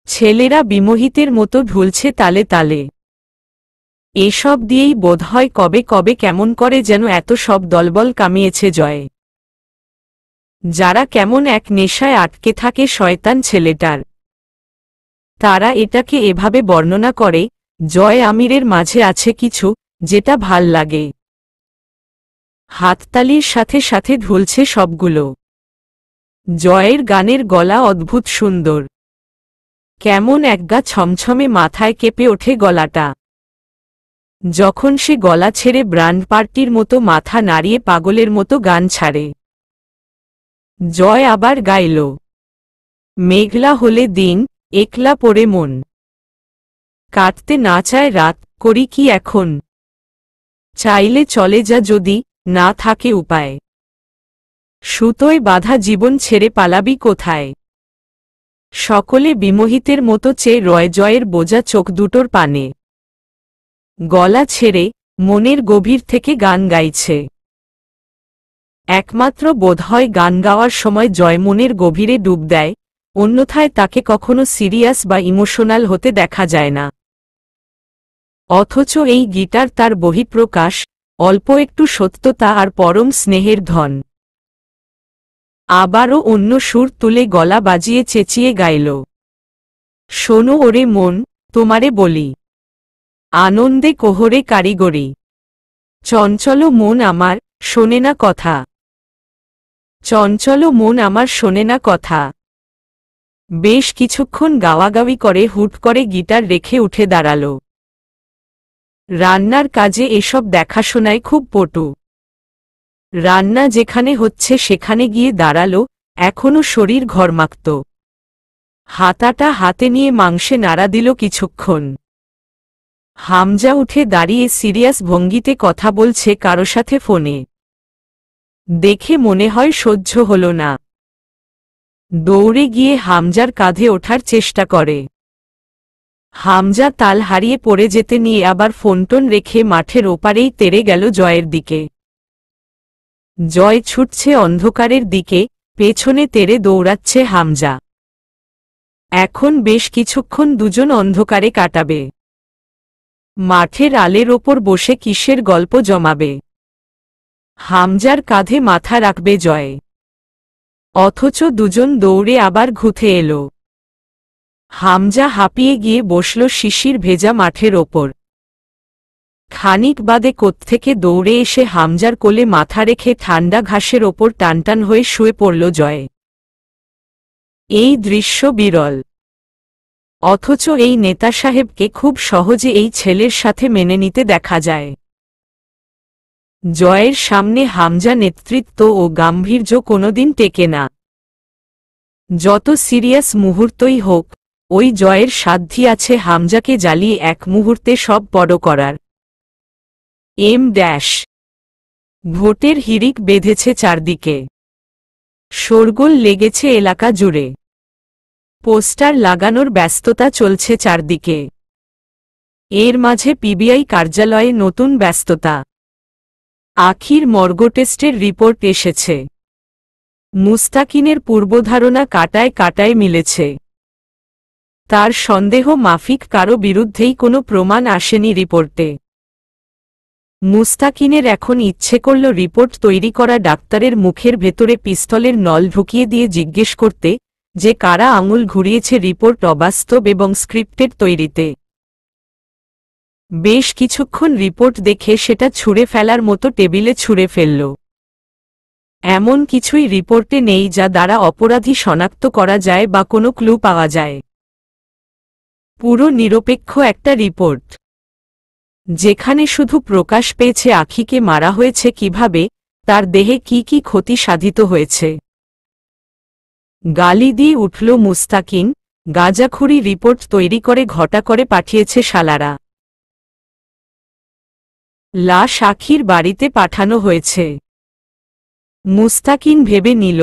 ছেলেরা বিমোহিতের মতো ঢুলছে তালে তালে। এসব দিয়েই বোধহয় কবে কবে কেমন করে যেন এত সব দলবল কামিয়েছে জয়। যারা কেমন এক নেশায় আটকে থাকে শয়তান ছেলেটার। তারা এটাকে এভাবে বর্ণনা করে, জয় আমিরের মাঝে আছে কিছু, যেটা ভাল লাগে। হাততালির সাথে সাথে ঢুলছে সবগুলো। জয়ের গানের গলা অদ্ভুত সুন্দর। কেমন একগা ছমছমে মাথায় কেঁপে ওঠে গলাটা। যখন সে গলা ছেড়ে ব্র্যান্ড পার্টির মতো মাথা নাড়িয়ে পাগলের মতো গান ছাড়ে। জয় আবার গাইল, মেঘলা হলে দিন, একলা পড়ে মন। কাটতে না চায় রাত, করি কি এখন? চাইলে চলে যা যদি, না থাকে উপায়। সুতোয় বাঁধা জীবন ছেড়ে পালাবি কোথায়? সকলে বিমোহিতের মতো চেয়ে রয় জয়ের বোঝা চোখ দুটোর পানে। গলা ছেড়ে, মনের গভীর থেকে গান গাইছে। একমাত্র বোধহয় গান গাওয়ার সময় জয় মনের গভীরে ডুব দেয়, অন্যথায় তাকে কখনো সিরিয়াস বা ইমোশনাল হতে দেখা যায় না। অথচ এই গিটার তার বহিঃপ্রকাশ, অল্প একটু সত্যতা আর পরম স্নেহের ধন। আবারও অন্য সুর তুলে গলা বাজিয়ে চেঁচিয়ে গাইল, শোনো ওরে মন, তোমারে বলি, আনন্দে কোহরে কারিগরি। চঞ্চল মন আমার, শোনে না কথা। চঞ্চল মন আমার শোনে না কথা। বেশ কিছুক্ষণ গাওয়াগাওয়ি করে হুট করে গিটার রেখে উঠে দাঁড়াল। রান্নার কাজে এসব দেখাশোনায় খুব পটু। রান্না যেখানে হচ্ছে সেখানে গিয়ে দাঁড়াল, এখনো শরীর ঘরমাক্ত। হাতাটা হাতে নিয়ে মাংসে নাড়া দিল কিছুক্ষণ। হামজা উঠে দাঁড়িয়ে সিরিয়াস ভঙ্গিতে কথা বলছে কারো সাথে ফোনে। দেখে মনে হয় সহ্য হল না। দৌড়ে গিয়ে হামজার কাঁধে ওঠার চেষ্টা করে। হামজা তাল হারিয়ে পড়ে যেতে নিয়ে আবার ফোনটোন রেখে মাঠের ওপারেই তেড়ে গেল জয়ের দিকে। জয় ছুটছে অন্ধকারের দিকে, পেছনে তেড়ে দৌড়াচ্ছে হামজা। এখন বেশ কিছুক্ষণ দুজন অন্ধকারে কাটাবে। মাঠের আলের ওপর বসে কিসের গল্প জমাবে। হামজার কাঁধে মাথা রাখবে জয়। অথচ দুজন দৌড়ে আবার ঘুথে এলো। হামজা হাঁপিয়ে গিয়ে বসল শিশির ভেজা মাঠের ওপর। খানিক বাদে কোত্থেকে দৌড়ে এসে হামজার কোলে মাথা রেখে ঠান্ডা ঘাসের ওপর টানটান হয়ে শুয়ে পড়ল জয়। এই দৃশ্য বিরল। অথচ এই নেতা সাহেবকে খুব সহজে এই ছেলের সাথে মেনে নিতে দেখা যায়। জয়ের সামনে হামজা নেতৃত্ব ও গাম্ভীর্য কোনোদিন টেকে না। যত সিরিয়াস মুহূর্তই হোক, ওই জয়ের সাধ্যি আছে হামজাকে জ্বালিয়ে এক মুহূর্তে সব বড় করার। ভোটের হিড়িক বেঁধেছে চারদিকে। শোরগোল লেগেছে এলাকা জুড়ে। পোস্টার লাগানোর ব্যস্ততা চলছে চারদিকে। এর মাঝে পিবিআই কার্যালয়ে নতুন ব্যস্ততা। আখির মর্গ টেস্টের রিপোর্ট এসেছে। মুস্তাকিনের পূর্বধারণা কাটায় কাটায় মিলেছে। তার সন্দেহ মাফিক কারো বিরুদ্ধেই কোনো প্রমাণ আসেনি রিপোর্টে। মুস্তাকিনের এখন ইচ্ছে করল রিপোর্ট তৈরি করা ডাক্তারের মুখের ভেতরে পিস্তলের নল ঢুকিয়ে দিয়ে জিজ্ঞেস করতে, যে কারা আঙুল ঘুরিয়েছে রিপোর্ট অবাস্তব এবং স্ক্রিপ্টেড তৈরিতে। বেশ কিছুক্ষণ রিপোর্ট দেখে সেটা ছুঁড়ে ফেলার মতো টেবিলে ছুঁড়ে ফেলল। এমন কিছুই রিপোর্টে নেই যা দ্বারা অপরাধী শনাক্ত করা যায় বা কোনো ক্লু পাওয়া যায়। পুরো নিরপেক্ষ একটা রিপোর্ট, যেখানে শুধু প্রকাশ পেয়েছে আখিকে মারা হয়েছে কিভাবে, তার দেহে কি কি ক্ষতি সাধিত হয়েছে। গালি দিয়ে উঠল মুস্তাকিন, গাঁজাখুরি রিপোর্ট তৈরি করে ঘটা করে পাঠিয়েছে শালারা। লাশ আখির বাড়িতে পাঠানো হয়েছে। মুস্তাকিন ভেবে নিল,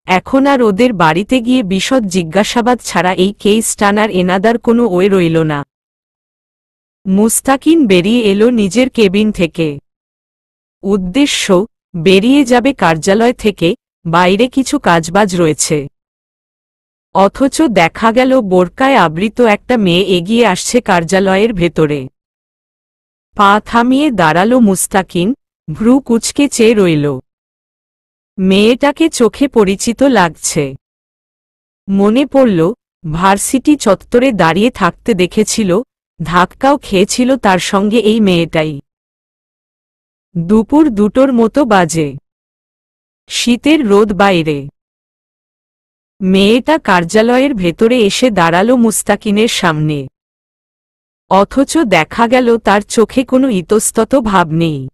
এখন আর ওদের বাড়িতে গিয়ে বিশদ জিজ্ঞাসাবাদ ছাড়া এই কেস টানার এনাদার কোনো ওয়ে রইল না। মুস্তাকিন বেরিয়ে এলো নিজের কেবিন থেকে। উদ্দেশ্য, বেরিয়ে যাবে কার্যালয় থেকে, বাইরে কিছু কাজবাজ রয়েছে। অথচ দেখা গেল বোরকায় আবৃত একটা মেয়ে এগিয়ে আসছে কার্যালয়ের ভেতরে। পা থামিয়ে দাঁড়ালো মুস্তাকিন, ভ্রু কুঁচকে চেয়ে রইল। মেয়েটাকে চোখে পরিচিত লাগছে। মনে পড়ল, ভার্সিটি চত্বরে দাঁড়িয়ে থাকতে দেখেছিল, ধাক্কাও খেয়েছিল তার সঙ্গে এই মেয়েটাই। দুপুর 2টোর মতো বাজে। শীতের রোদ বাইরে। মেয়েটা কার্যালয়ের ভেতরে এসে দাঁড়ালো মুস্তাকিনের সামনে। অথচ দেখা গেল তার চোখে কোনো ইতস্তত ভাব নেই।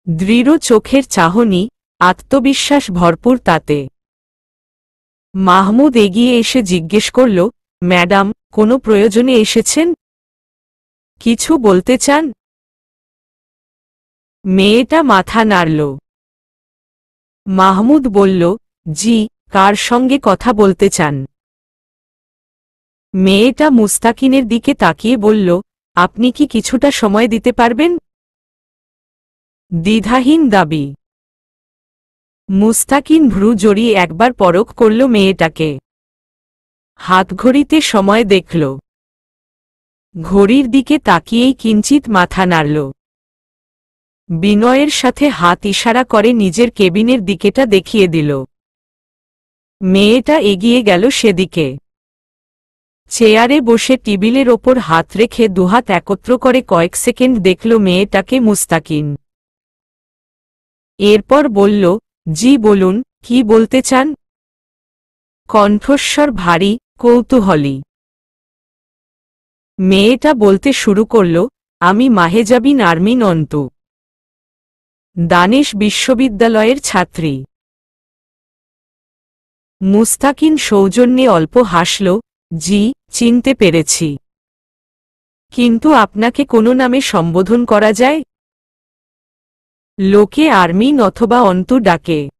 দৃঢ় চোখের চাহনি, আত্মবিশ্বাস ভরপুর তাতে। মাহমুদ এগিয়ে এসে জিজ্ঞেস করল, ম্যাডাম, কোনো প্রয়োজনে এসেছেন? কিছু বলতে চান? মেয়েটা মাথা নাড়ল। মাহমুদ বলল, জি, কার সঙ্গে কথা বলতে চান? মেয়েটা মুস্তাকিনের দিকে তাকিয়ে বলল, আপনি কি কিছুটা সময় দিতে পারবেন? দ্বিধাহীন দাবি। মুস্তাকিন ভ্রু জড়িয়ে একবার পরখ করল মেয়েটাকে। হাতঘড়িতে সময় দেখল। ঘড়ির দিকে তাকিয়েই কিঞ্চিত মাথা নাড়ল। বিনয়ের সাথে হাত ইশারা করে নিজের কেবিনের দিকেটা দেখিয়ে দিল। মেয়েটা এগিয়ে গেল সেদিকে। চেয়ারে বসে টেবিলের ওপর হাত রেখে দুহাত একত্র করে কয়েক সেকেন্ড দেখল মেয়েটাকে মুস্তাকিন। এরপর বলল, জি বলুন, কি বলতে চান? কণ্ঠস্বর ভারী, কৌতূহলী। মেয়েটা বলতে শুরু করল, আমি মাহেজাবিন আরমিন অন্তু, দানেশ বিশ্ববিদ্যালয়ের ছাত্রী। মুস্তাকিন সৌজন্যে অল্প হাসল, জি, চিনতে পেরেছি। কিন্তু আপনাকে কোনো নামে সম্বোধন করা যায়? লোকে আরমিন অথবা অন্তু ডাকে।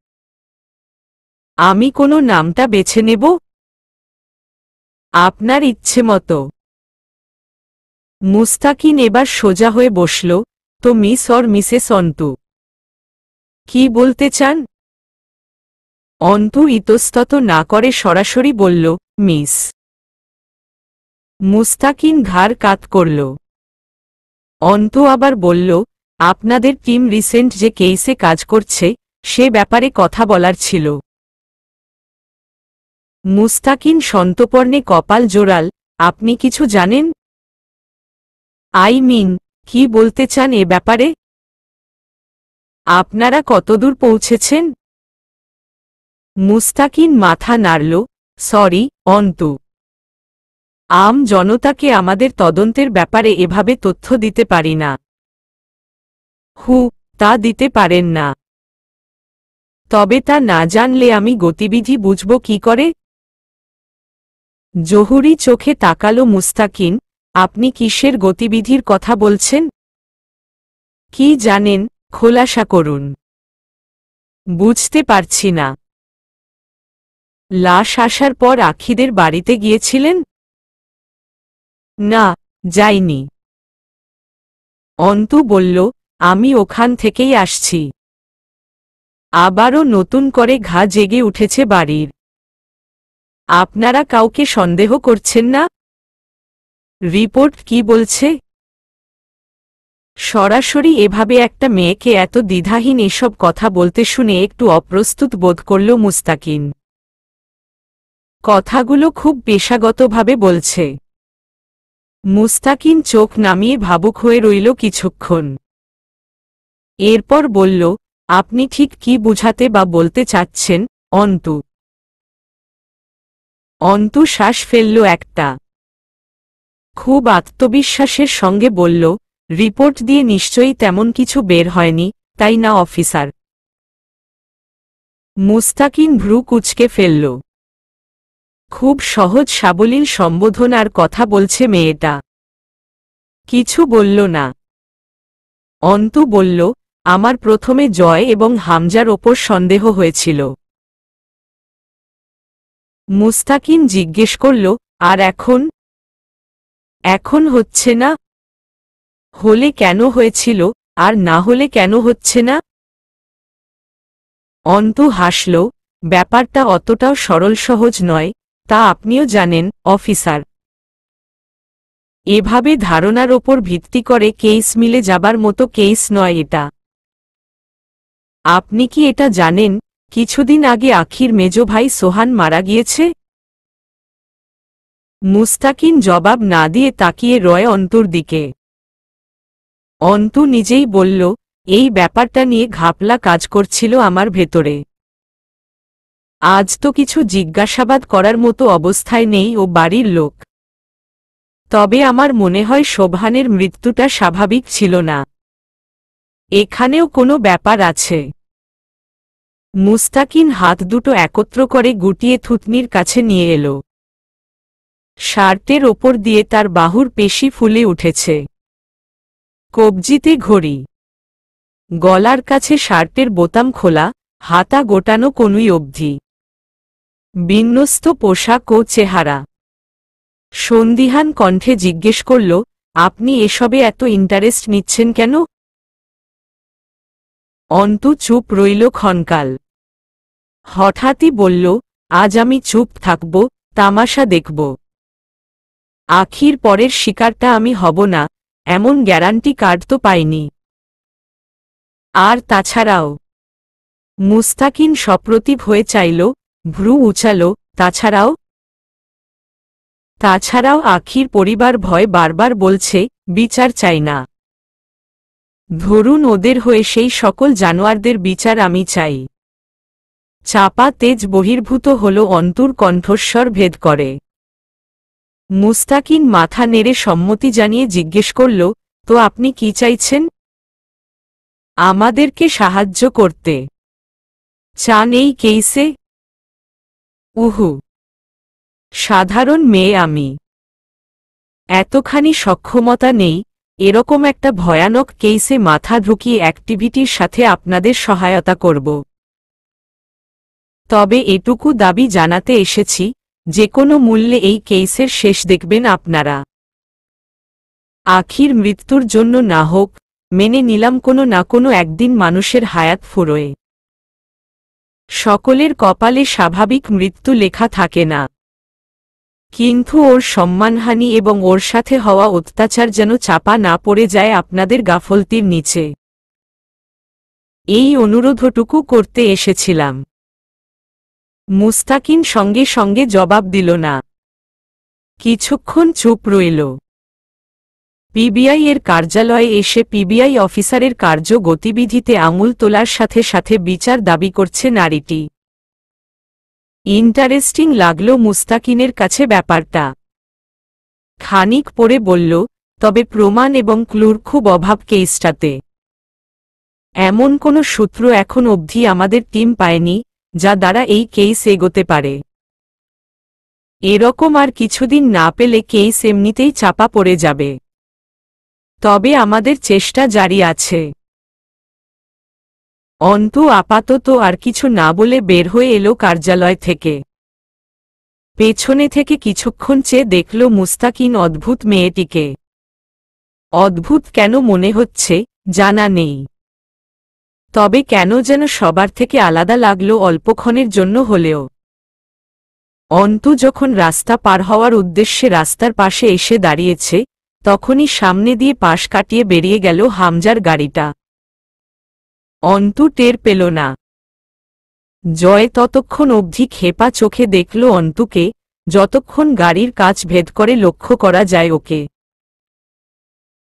আমি কোনো নামটা বেছে নেব? আপনার ইচ্ছে মতো। মুস্তাকিন এবার সোজা হয়ে বসল, তো মিস অর মিসেস অন্তু? কি বলতে চান? অন্তু ইতস্তত না করে সরাসরি বলল, মিস। মুস্তাকিন ঘাড় কাত করল। অন্তু আবার বলল, আপনাদের টিম রিসেন্ট যে কেসে কাজ করছে, সে ব্যাপারে কথা বলার ছিল। মুস্তাকিন সন্তর্পণে কপাল জোড়াল, আপনি কিছু জানেন? আই মিন, কি বলতে চান এ ব্যাপারে? আপনারা কতদূর পৌঁছেছেন? মুস্তাকিন মাথা নাড়ল, সরি, অন্তু। আম জনতাকে আমাদের তদন্তের ব্যাপারে এভাবে তথ্য দিতে পারি না। তা দিতে পারেন না। তবে তা না জানলে আমি গতিবিধি বুঝব কি করে? জহুরি চোখে তাকালো মুস্তাকিন, আপনি কিসের গতিবিধির কথা বলছেন? কি জানেন, খোলাসা করুন। বুঝতে পারছি না। লাশ আসার পর আখিদের বাড়িতে গিয়েছিলেন? না, যাইনি। অন্তু বলল, আমি ওখান থেকেই আসছি। আবারও নতুন করে ঘা জেগে উঠেছে বাড়ির। আপনারা কাউকে সন্দেহ করছেন না? রিপোর্ট কি বলছে? সরাসরি এভাবে একটা মেয়েকে এত দ্বিধাহীন এসব কথা বলতে শুনে একটু অপ্রস্তুত বোধ করল মুস্তাকিন। কথাগুলো খুব পেশাগতভাবে বলছে। মুস্তাকিন চোখ নামিয়ে ভাবুক হয়ে রইল কিছুক্ষণ। এরপর বলল, আপনি ঠিক কি বুঝাতে বা বলতে চাচ্ছেন, অন্তু? অন্তু শ্বাস ফেলল একটা। খুব আত্মবিশ্বাসের সঙ্গে বলল, রিপোর্ট দিয়ে নিশ্চয়ই তেমন কিছু বের হয়নি, তাই না অফিসার? মুস্তাকিন ভ্রু কুঁচকে ফেলল। খুব সহজ সাবলীল সম্বোধন আর কথা বলছে মেয়েটা। কিছু বলল না। অন্তু বলল, আমার প্রথমে জয় এবং হামজার ওপর সন্দেহ হয়েছিল। মুস্তাকিন জিজ্ঞেস করল, আর এখন? এখন হচ্ছে না? হলে কেন হয়েছিল, আর না হলে কেন হচ্ছে না? অন্তু হাসল, ব্যাপারটা অতটাও সরল সহজ নয়, তা আপনিও জানেন, অফিসার। এভাবে ধারণার ওপর ভিত্তি করে কেস মিলে যাবার মতো কেস নয় এটা। আপনি কি এটা জানেন, কিছুদিন আগে আখির মেজ ভাই সোহান মারা গিয়েছে? মুস্তাকিন জবাব না দিয়ে তাকিয়ে রয় অন্তুর দিকে। অন্তু নিজেই বলল, এই ব্যাপারটা নিয়ে ঘাপলা কাজ করছিল আমার ভেতরে। আজ তো কিছু জিজ্ঞাসাবাদ করার মতো অবস্থায় নেই ও বাড়ির লোক। তবে আমার মনে হয় শোভানের মৃত্যুটা স্বাভাবিক ছিল না। এখানেও কোনো ব্যাপার আছে। মুস্তাকিন হাত দুটো একত্র করে গুটিয়ে থুতনির কাছে নিয়ে এলো। শার্টের ওপর দিয়ে তার বাহুর পেশি ফুলে উঠেছে। কবজিতে ঘড়ি, গলার কাছে শার্টের বোতাম খোলা, হাতা গোটানো কনুই অবধি। বিন্যস্ত পোশাক ও চেহারা। সন্দিহান কণ্ঠে জিজ্ঞেস করল, আপনি এসবে এত ইন্টারেস্ট নিচ্ছেন কেন? অন্তু চুপ রইল ক্ষণকাল। হঠাৎই বলল, আজ আমি চুপ থাকব, তামাশা দেখব। আখির পরের শিকারটা আমি হব না, এমন গ্যারান্টি কার্ড তো পাইনি। আর তাছাড়াও। মুস্তাকিন সপ্রতিভ হয়ে চাইল, ভ্রু উচাল, তাছাড়াও? তাছাড়াও আখির পরিবার ভয় বারবার বলছে, বিচার চাই না। ধরুন ওদের হয়ে সেই সকল জানোয়ারদের বিচার আমি চাই। চাপা তেজ বহির্ভূত হল অন্তুর কণ্ঠস্বর ভেদ করে। মুস্তাকিন মাথা নেড়ে সম্মতি জানিয়ে জিজ্ঞেস করল, তো আপনি কি চাইছেন? আমাদেরকে সাহায্য করতে চান এই কেইসে? উহু, সাধারণ মেয়ে আমি। এতখানি সক্ষমতা নেই, এরকম একটা ভয়ানক কেইসে মাথা ঢুকিয়ে অ্যাক্টিভিটির সাথে আপনাদের সহায়তা করব। তবে এটুকু দাবি জানাতে এসেছি, যে কোনো মূল্যে এই কেইসের শেষ দেখবেন আপনারা। আখির মৃত্যুর জন্য না হোক, মেনে নিলাম কোনো না কোনো একদিন মানুষের হায়াত ফুরোয়। সকলের কপালে স্বাভাবিক মৃত্যু লেখা থাকে না। কিন্তু ওর সম্মানহানি এবং ওর সাথে হওয়া অত্যাচার যেন চাপা না পড়ে যায় আপনাদের গাফলতির নিচে। এই অনুরোধটুকু করতে এসেছিলাম। মুস্তাকিন সঙ্গে সঙ্গে জবাব দিল না। কিছুক্ষণ চুপ রইল। পিবিআই এর কার্যালয়ে এসে পিবিআই অফিসারের কার্য গতিবিধিতে আঙুল তোলার সাথে সাথে বিচার দাবি করছে নারীটি। ইন্টারেস্টিং লাগল মুস্তাকিনের কাছে ব্যাপারটা। খানিক পরে বলল, তবে প্রমাণ এবং ক্লুর খুব অভাব কেসটাতে। এমন কোনো সূত্র এখন অবধি আমাদের টিম পায়নি, যা দ্বারা এই কেস এগোতে পারে। এরকম আর কিছুদিন না পেলে কেস এমনিতেই চাপা পড়ে যাবে। তবে আমাদের চেষ্টা জারি আছে। অন্তু আপাতত আর কিছু না বলে বের হয়ে এলো কার্যালয় থেকে। পেছনে থেকে কিছুক্ষণ চেয়ে দেখল মুস্তাকিন অদ্ভুত মেয়েটিকে। অদ্ভুত কেন মনে হচ্ছে, জানা নেই। তবে কেন যেন সবার থেকে আলাদা লাগলো অল্পক্ষণের জন্য হলেও। অন্তু যখন রাস্তা পার হওয়ার উদ্দেশ্যে রাস্তার পাশে এসে দাঁড়িয়েছে, তখনই সামনে দিয়ে পাশ কাটিয়ে বেরিয়ে গেল হামজার গাড়িটা। অন্তু টের পেল না। জয় ততক্ষণ অবধি ক্ষেপা চোখে দেখল অন্তুকে, যতক্ষণ গাড়ির কাচ ভেদ করে লক্ষ্য করা যায় ওকে।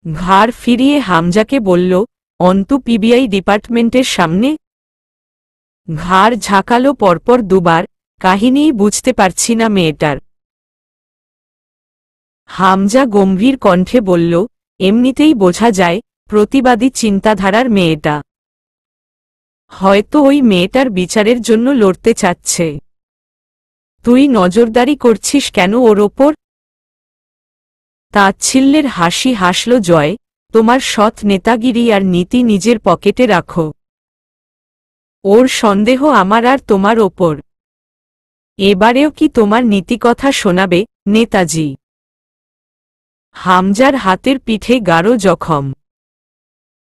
ঘাড় ফিরিয়ে হামজাকে বলল, অন্তু পিবিআই ডিপার্টমেন্টের সামনে। ঘাড় ঝাঁকালো পরপর দুবার, কাহিনীই বুঝতে পারছি না মেয়েটার। হামজা গম্ভীর কণ্ঠে বলল, এমনিতেই বোঝা যায়, প্রতিবাদী চিন্তাধারার মেয়েটা। হয়তো ওই মেয়েটার বিচারের জন্য লড়তে চাচ্ছে। তুই নজরদারি করছিস কেন ওর ওপর? তাচ্ছিল্যের হাসি হাসল জয়, তোমার সৎ নেতাগিরি আর নীতি নিজের পকেটে রাখো। ওর সন্দেহ আমার আর তোমার ওপর। এবারেও কি তোমার নীতিকথা শোনাবে, নেতাজি? হামজার হাতের পিঠে গাঢ় জখম।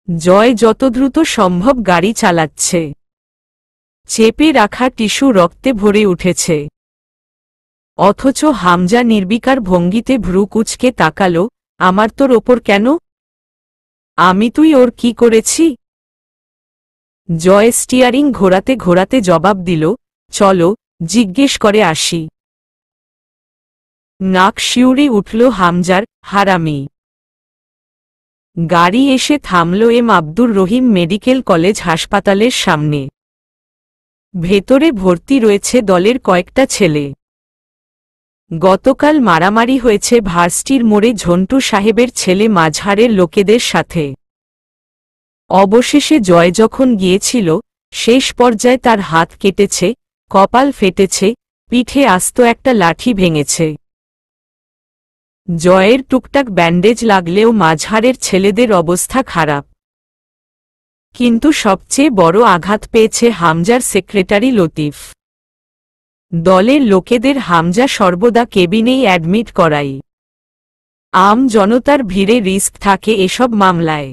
জয় যত দ্রুত সম্ভব গাড়ি চালাচ্ছে। চেপে রাখা টিস্যু রক্তে ভরে উঠেছে। অথচ হামজা নির্বিকার ভঙ্গিতে ভ্রু কুঁচকে তাকালো, আমার তোর ওপর কেন? আমি তুই ওর কি করেছি? জয় স্টিয়ারিং ঘোরাতে ঘোরাতে জবাব দিল, চলো, জিজ্ঞেস করে আসি। নাক শিউরে উঠল হামজার, হারামি। গাড়ি এসে থামল M Abdur Rahim medical college হাসপাতালের সামনে। ভেতরে ভর্তি রয়েছে দলের কয়েকটা ছেলে। গতকাল মারামারি হয়েছে ভার্সিটির মোড়ে ঝন্টু সাহেবের ছেলে মাঝহারের লোকেদের সাথে। অবশেষে জয় যখন গিয়েছিল, শেষ পর্যায়ে তার হাত কেটেছে, কপাল ফেটেছে, পিঠে আস্ত একটা লাঠি ভেঙেছে। জয়ের টুকটাক ব্যান্ডেজ লাগলেও মাঝহারের ছেলেদের অবস্থা খারাপ। কিন্তু সবচেয়ে বড় আঘাত পেয়েছে হামজার সেক্রেটারি লতিফ। দলের লোকেদের হামজা সর্বদা কেবিনেই অ্যাডমিট করাই। আম জনতার ভিড়ে রিস্ক থাকে এসব মামলায়।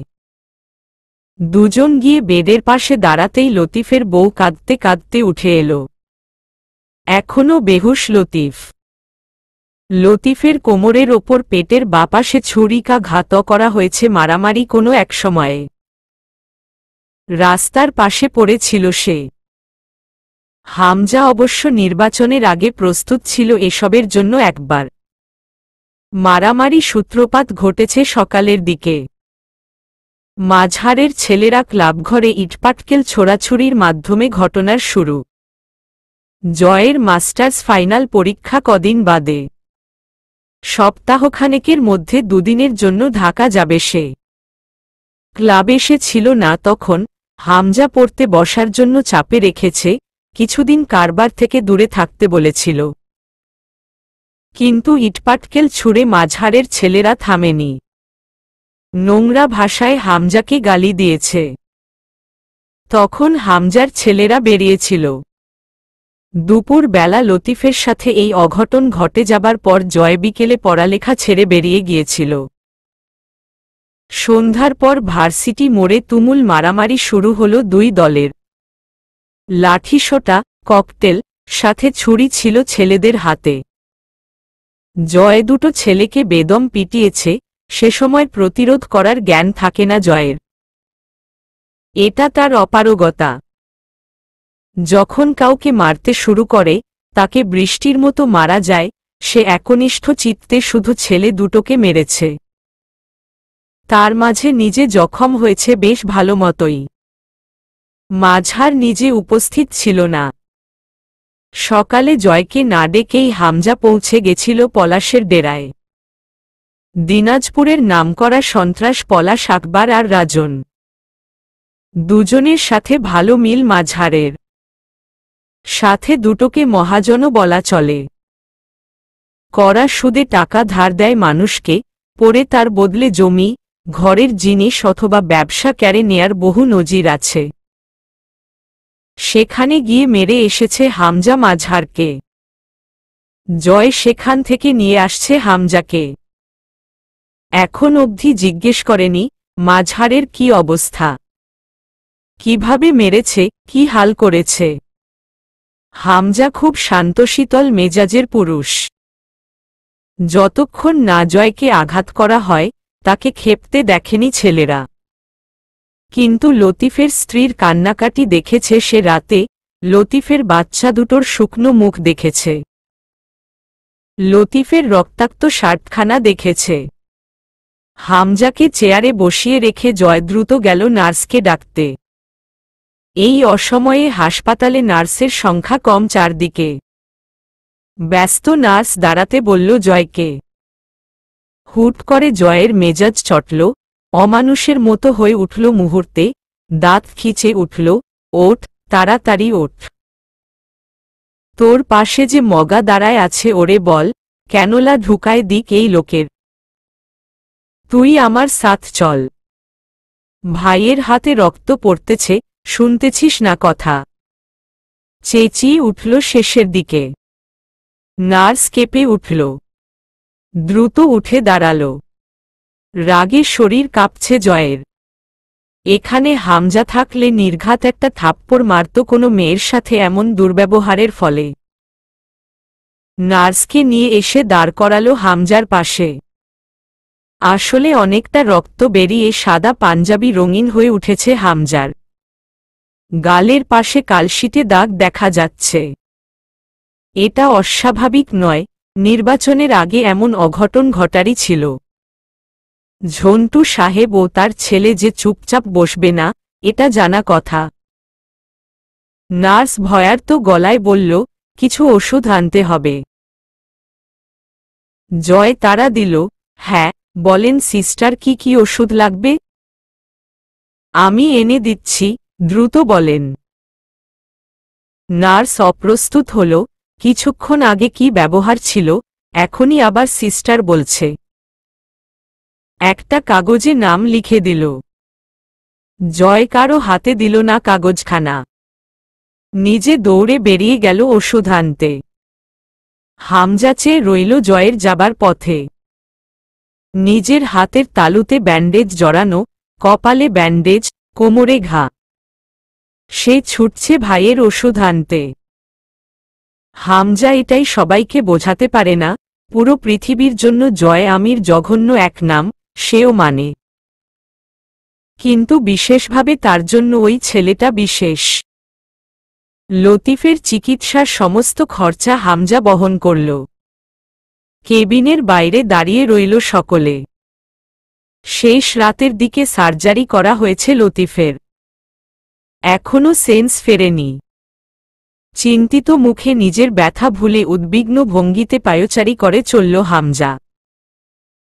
দুজন গিয়ে বেডের পাশে দাঁড়াতেই লতিফের বউ কাঁদতে কাঁদতে উঠে এলো। এখনও বেহুশ লতিফ। লতিফের কোমরের ওপর পেটের বাপাশে ছুরিকাঘাত করা হয়েছে মারামারি কোনো এক সময়ে। রাস্তার পাশে পড়েছিল সে। হামজা অবশ্য নির্বাচনের আগে প্রস্তুত ছিল এসবের জন্য একবার। মারামারি সূত্রপাত ঘটেছে সকালের দিকে। মাঝহারের ছেলেরা ক্লাবঘরে ইটপাটকেল ছোড়াছুরির মাধ্যমে ঘটনার শুরু। জয়ের মাস্টার্স ফাইনাল পরীক্ষা কদিন বাদে। সপ্তাহখানেকের মধ্যে দুদিনের জন্য ঢাকা যাবে সে। ক্লাবে সে ছিল না তখন। হামজা পড়তে বসার জন্য চাপে রেখেছে, কিছুদিন কারবার থেকে দূরে থাকতে বলেছিল। কিন্তু ইটপাটকেল ছুঁড়ে মাঝহারের ছেলেরা থামেনি। নোংরা ভাষায় হামজাকে গালি দিয়েছে। তখন হামজার ছেলেরা বেরিয়েছিল। দুপুর বেলা লতিফের সাথে এই অঘটন ঘটে যাবার পর জয় বিকেলে পড়ালেখা ছেড়ে বেরিয়ে গিয়েছিল। সন্ধ্যার পর ভার্সিটি মোড়ে তুমুল মারামারি শুরু হল দুই দলের। লাঠিসোঁটা, ককটেল, সাথে ছুরি ছিল ছেলেদের হাতে। জয় দুটো ছেলেকে বেদম পিটিয়েছে, সে সময় প্রতিরোধ করার জ্ঞান থাকে না জয়ের। এটা তার অপারগতা। যখন কাউকে মারতে শুরু করে, তাকে বৃষ্টির মতো মারা যায়, সে একনিষ্ঠ চিত্তে শুধু ছেলে দুটোকে মেরেছে। তার মাঝে নিজে জখম হয়েছে বেশ ভালো মতোই। মাঝহার নিজে উপস্থিত ছিল না। সকালে জয়কে না ডেকেই হামজা পৌঁছে গেছিল পলাশের ডেরায়। দিনাজপুরের নামকরা সন্ত্রাস পলাশ আকবর আর রাজন। দুজনের সাথে ভালো মিল মাঝহারের। সাথে দুটোকে মহাজনও বলা চলে। কড়া সুদে টাকা ধার দেয় মানুষকে, পরে তার বদলে জমি, ঘরের জিনিস অথবা ব্যবসা কেড়ে নেয়ার বহু নজির আছে। সেখানে গিয়ে মেরে এসেছে হামজা মাঝহারকে। জয় সেখান থেকে নিয়ে আসছে হামজাকে। এখন অবধি জিজ্ঞেস করেনি মাঝহারের কি অবস্থা, কিভাবে মেরেছে, কি হাল করেছে। হামজা খুব শান্তশীতল মেজাজের পুরুষ। যতক্ষণ না জয়কে আঘাত করা হয়, তাকে ক্ষেপতে দেখেনি ছেলেরা। কিন্তু লতিফের স্ত্রীর কান্নাকাটি দেখেছে সে রাতে, লতিফের বাচ্চা দুটোর শুকনো মুখ দেখেছে। লতিফের রক্তাক্ত শার্টখানা দেখেছে। হামজাকে চেয়ারে বসিয়ে রেখে জয় দ্রুত গেল নার্সকে ডাকতে। এই অসময়ে হাসপাতালে নার্সের সংখ্যা কম চারদিকে। ব্যস্ত নার্স দাঁড়াতে বলল জয়কে। হুট করে জয়ের মেজাজ চটল, অমানুষের মতো হয়ে উঠল মুহূর্তে, দাঁত খিচে উঠল, ওঠ, তাড়াতাড়ি ওঠ। তোর পাশে যে মগা দাঁড়ায় আছে ওরে বল, ক্যানোলা ঢুকায় দিক এই লোকের। তুই আমার সাথ চল। ভাইয়ের হাতে রক্ত পড়তেছে, শুনতেছিস না কথা? চেঁচিয়ে উঠল শেষের দিকে। নার্স কেঁপে উঠল, দ্রুত উঠে দাঁড়াল। রাগে শরীর কাঁপছে জয়ের। এখানে হামজা থাকলে নির্ঘাত একটা থাপ্পড় মারত কোনো মেয়ের সাথে এমন দুর্ব্যবহারের ফলে। নার্সকে নিয়ে এসে দাঁড় করালো হামজার পাশে। আসলে অনেকটা রক্ত বেরিয়ে সাদা পাঞ্জাবি রঙিন হয়ে উঠেছে হামজার। গালের পাশে কালশিটে দাগ দেখা যাচ্ছে। এটা অস্বাভাবিক নয়, নির্বাচনের আগে এমন অঘটন ঘটারই ছিল। ঝন্টু সাহেব ও তার ছেলে যে চুপচাপ বসবে না, এটা জানা কথা। নার্স ভয়ার্ত গলায় বলল, কিছু ওষুধ আনতে হবে। জয় তাড়া দিল, হ্যাঁ, বলেন সিস্টার, কি কি ওষুধ লাগবে? আমি এনে দিচ্ছি, দ্রুত বলেন। নার্স অপ্রস্তুত হল, কিছুক্ষণ আগে কি ব্যবহার ছিল, এখনই আবার সিস্টার বলছে। একটা কাগজে নাম লিখে দিল। জয় কারো হাতে দিল না কাগজখানা। নিজে দৌড়ে বেরিয়ে গেল ওষুধ আনতে। হামজা চেয়ে রইল জয়ের যাবার পথে। নিজের হাতের তালুতে ব্যান্ডেজ জড়ানো, কপালে ব্যান্ডেজ, কোমরে ঘা। সে ছুটছে ভাইয়ের ওষুধ আনতে। হামজা এটাই সবাইকে বোঝাতে পারে না, পুরো পৃথিবীর জন্য জয় আমির জঘন্য এক নাম, সেও মানে। কিন্তু বিশেষভাবে তার জন্য ওই ছেলেটা বিশেষ। লতিফের চিকিৎসার সমস্ত খরচা হামজা বহন করল। কেবিনের বাইরে দাঁড়িয়ে রইল সকলে। শেষ রাতের দিকে সার্জারি করা হয়েছে লতিফের। এখনো সেন্স ফেরেনি। চিন্তিত মুখে নিজের ব্যথা ভুলে উদ্বিগ্ন ভঙ্গিতে পায়চারি করে চলল হামজা।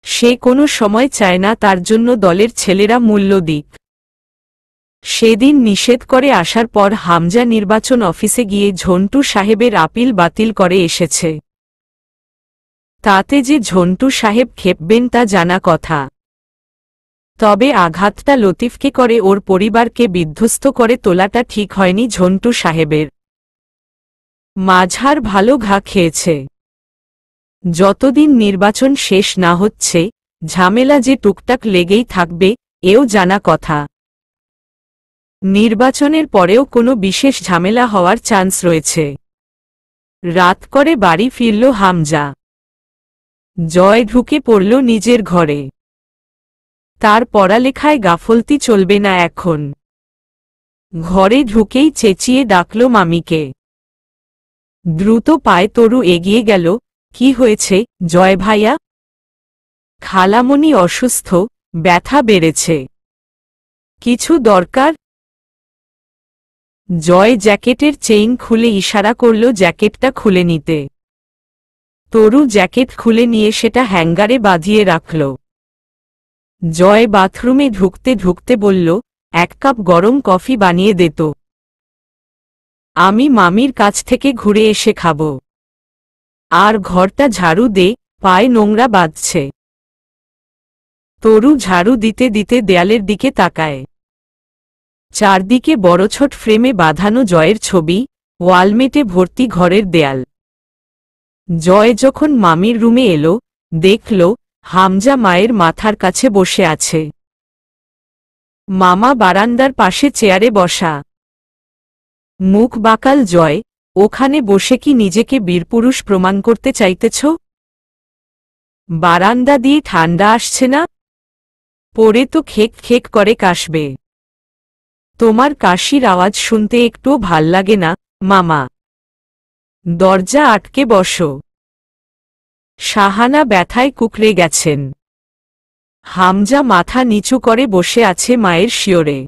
সে কোনো সময় চায় না তার জন্য দলের ছেলেরা মূল্য দিক। সেদিন নিষেধ করে আসার পর হামজা নির্বাচন অফিসে গিয়ে ঝন্টু সাহেবের আপিল বাতিল করে এসেছে। তাতে যে ঝন্টু সাহেব খেপবেন তা জানা কথা। তবে আঘাতটা লতিফকে করে ওর পরিবারকে বিধ্বস্ত করে তোলাটা ঠিক হয়নি ঝন্টু সাহেবের। মাঝার ভালো ঘা খেয়েছে। যতদিন নির্বাচন শেষ না হচ্ছে, ঝামেলা যে টুকটাক লেগেই থাকবে, এও জানা কথা। নির্বাচনের পরেও কোনো বিশেষ ঝামেলা হওয়ার চান্স রয়েছে। রাত করে বাড়ি ফিরল হামজা। জয় ঢুকে পড়ল নিজের ঘরে। তার পড়ালেখায় গাফলতি চলবে না এখন। ঘরে ঢুকেই চেঁচিয়ে ডাকল মামিকে। দ্রুত পায়ে তরু এগিয়ে গেল, কি হয়েছে জয় ভাইয়া? খালামণি অসুস্থ, ব্যথা বেড়েছে। কিছু দরকার? জয় জ্যাকেটের চেইন খুলে ইশারা করল জ্যাকেটটা খুলে নিতে। তরু জ্যাকেট খুলে নিয়ে সেটা হ্যাঙ্গারে বাঁধিয়ে রাখল। জয় বাথরুমে ঢুকতে ঢুকতে বলল, এক কাপ গরম কফি বানিয়ে দে তো। আমি মামির কাছ থেকে ঘুরে এসে খাব। আর ঘরটা ঝাড়ু দে, পায়ে নোংরা বাঁধছে। তরু ঝাড়ু দিতে দিতে দেয়ালের দিকে তাকায়। চারদিকে বড়ছোট ফ্রেমে বাঁধানো জয়ের ছবি, ওয়ালমেটে ভর্তি ঘরের দেয়াল। জয় যখন মামির রুমে এলো, দেখল হামজা মায়ের মাথার কাছে বসে আছে। মামা বারান্দার পাশে চেয়ারে বসা। মুখ বাঁকাল জয়, ওখানে বসে কি নিজেকে বীরপুরুষ প্রমাণ করতে চাইতেছ? বারান্দা দিয়ে ঠান্ডা আসছে না? পরে তো খেক খেক করে কাশবে। তোমার কাশির আওয়াজ শুনতে একটুও ভাল লাগে না মামা। দরজা আটকে বসো। শাহানা ব্যথায় কুকড়ে গেছেন। হামজা মাথা নিচু করে বসে আছে মায়ের শিয়রে।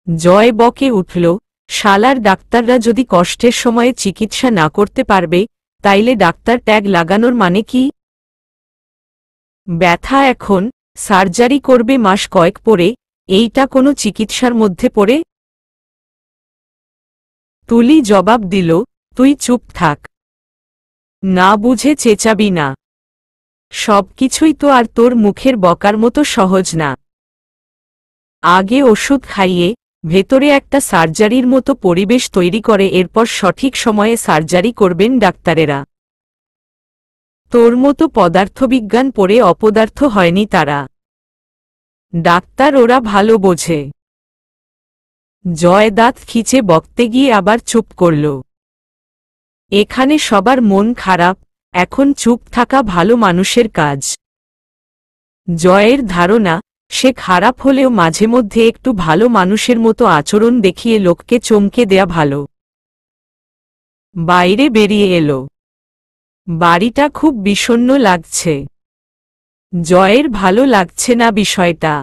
জয় বকে উঠল, শালার ডাক্তাররা যদি কষ্টের সময়ে চিকিৎসা না করতে পারবে, তাইলে ডাক্তার ট্যাগ লাগানোর মানে কি? ব্যথা এখন, সার্জারি করবে মাস কয়েক পরে, এইটা কোনো চিকিৎসার মধ্যে পড়ে? তুলি জবাব দিল, তুই চুপ থাক। না বুঝে চেঁচাবি না। সবকিছুই তো আর তোর মুখের বকার মতো সহজ না। আগে ওষুধ খাইয়ে ভেতরে একটা সার্জারির মতো পরিবেশ তৈরি করে এরপর সঠিক সময়ে সার্জারি করবেন ডাক্তারেরা। তোর মতো পদার্থবিজ্ঞান পড়ে অপদার্থ হয়নি তারা। ডাক্তার ওরা ভালো বোঝে। জয় দাঁত খিচে বকতে গিয়ে আবার চুপ করল। এখানে সবার মন খারাপ, এখন চুপ থাকা ভালো মানুষের কাজ। জয়ের ধারণা, সে খারাপ হলেও মাঝে মধ্যে একটু ভালো মানুষের মতো আচরণ দেখিয়ে লোককে চমকে দেয়া ভালো। বাইরে বেরিয়ে এলো। বাড়িটা খুব বিষণ্ণ লাগছে। জয়ের ভালো লাগছে না বিষয়টা।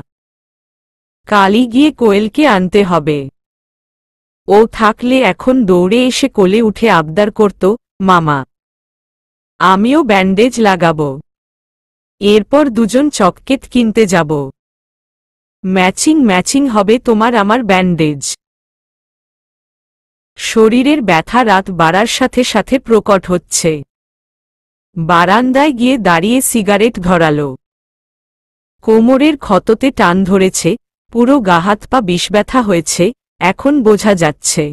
কালই গিয়ে কোয়েলকে আনতে হবে। ও থাকলে এখন দৌড়ে এসে কোলে উঠে আবদার করত, মামা, আমিও ব্যান্ডেজ লাগাবো। এরপর দুজন চকলেট কিনতে যাব। ম্যাচিং ম্যাচিং হবে তোমার আমার ব্যান্ডেজ। শরীরের ব্যথা রাত বাড়ার সাথে সাথে প্রকট হচ্ছে। বারান্দায় গিয়ে দাঁড়িয়ে সিগারেট ধরালো। কোমরের ক্ষততে টান ধরেছে, পুরো গা হাত পা বিষব্যথা হয়েছে, এখন বোঝা যাচ্ছে।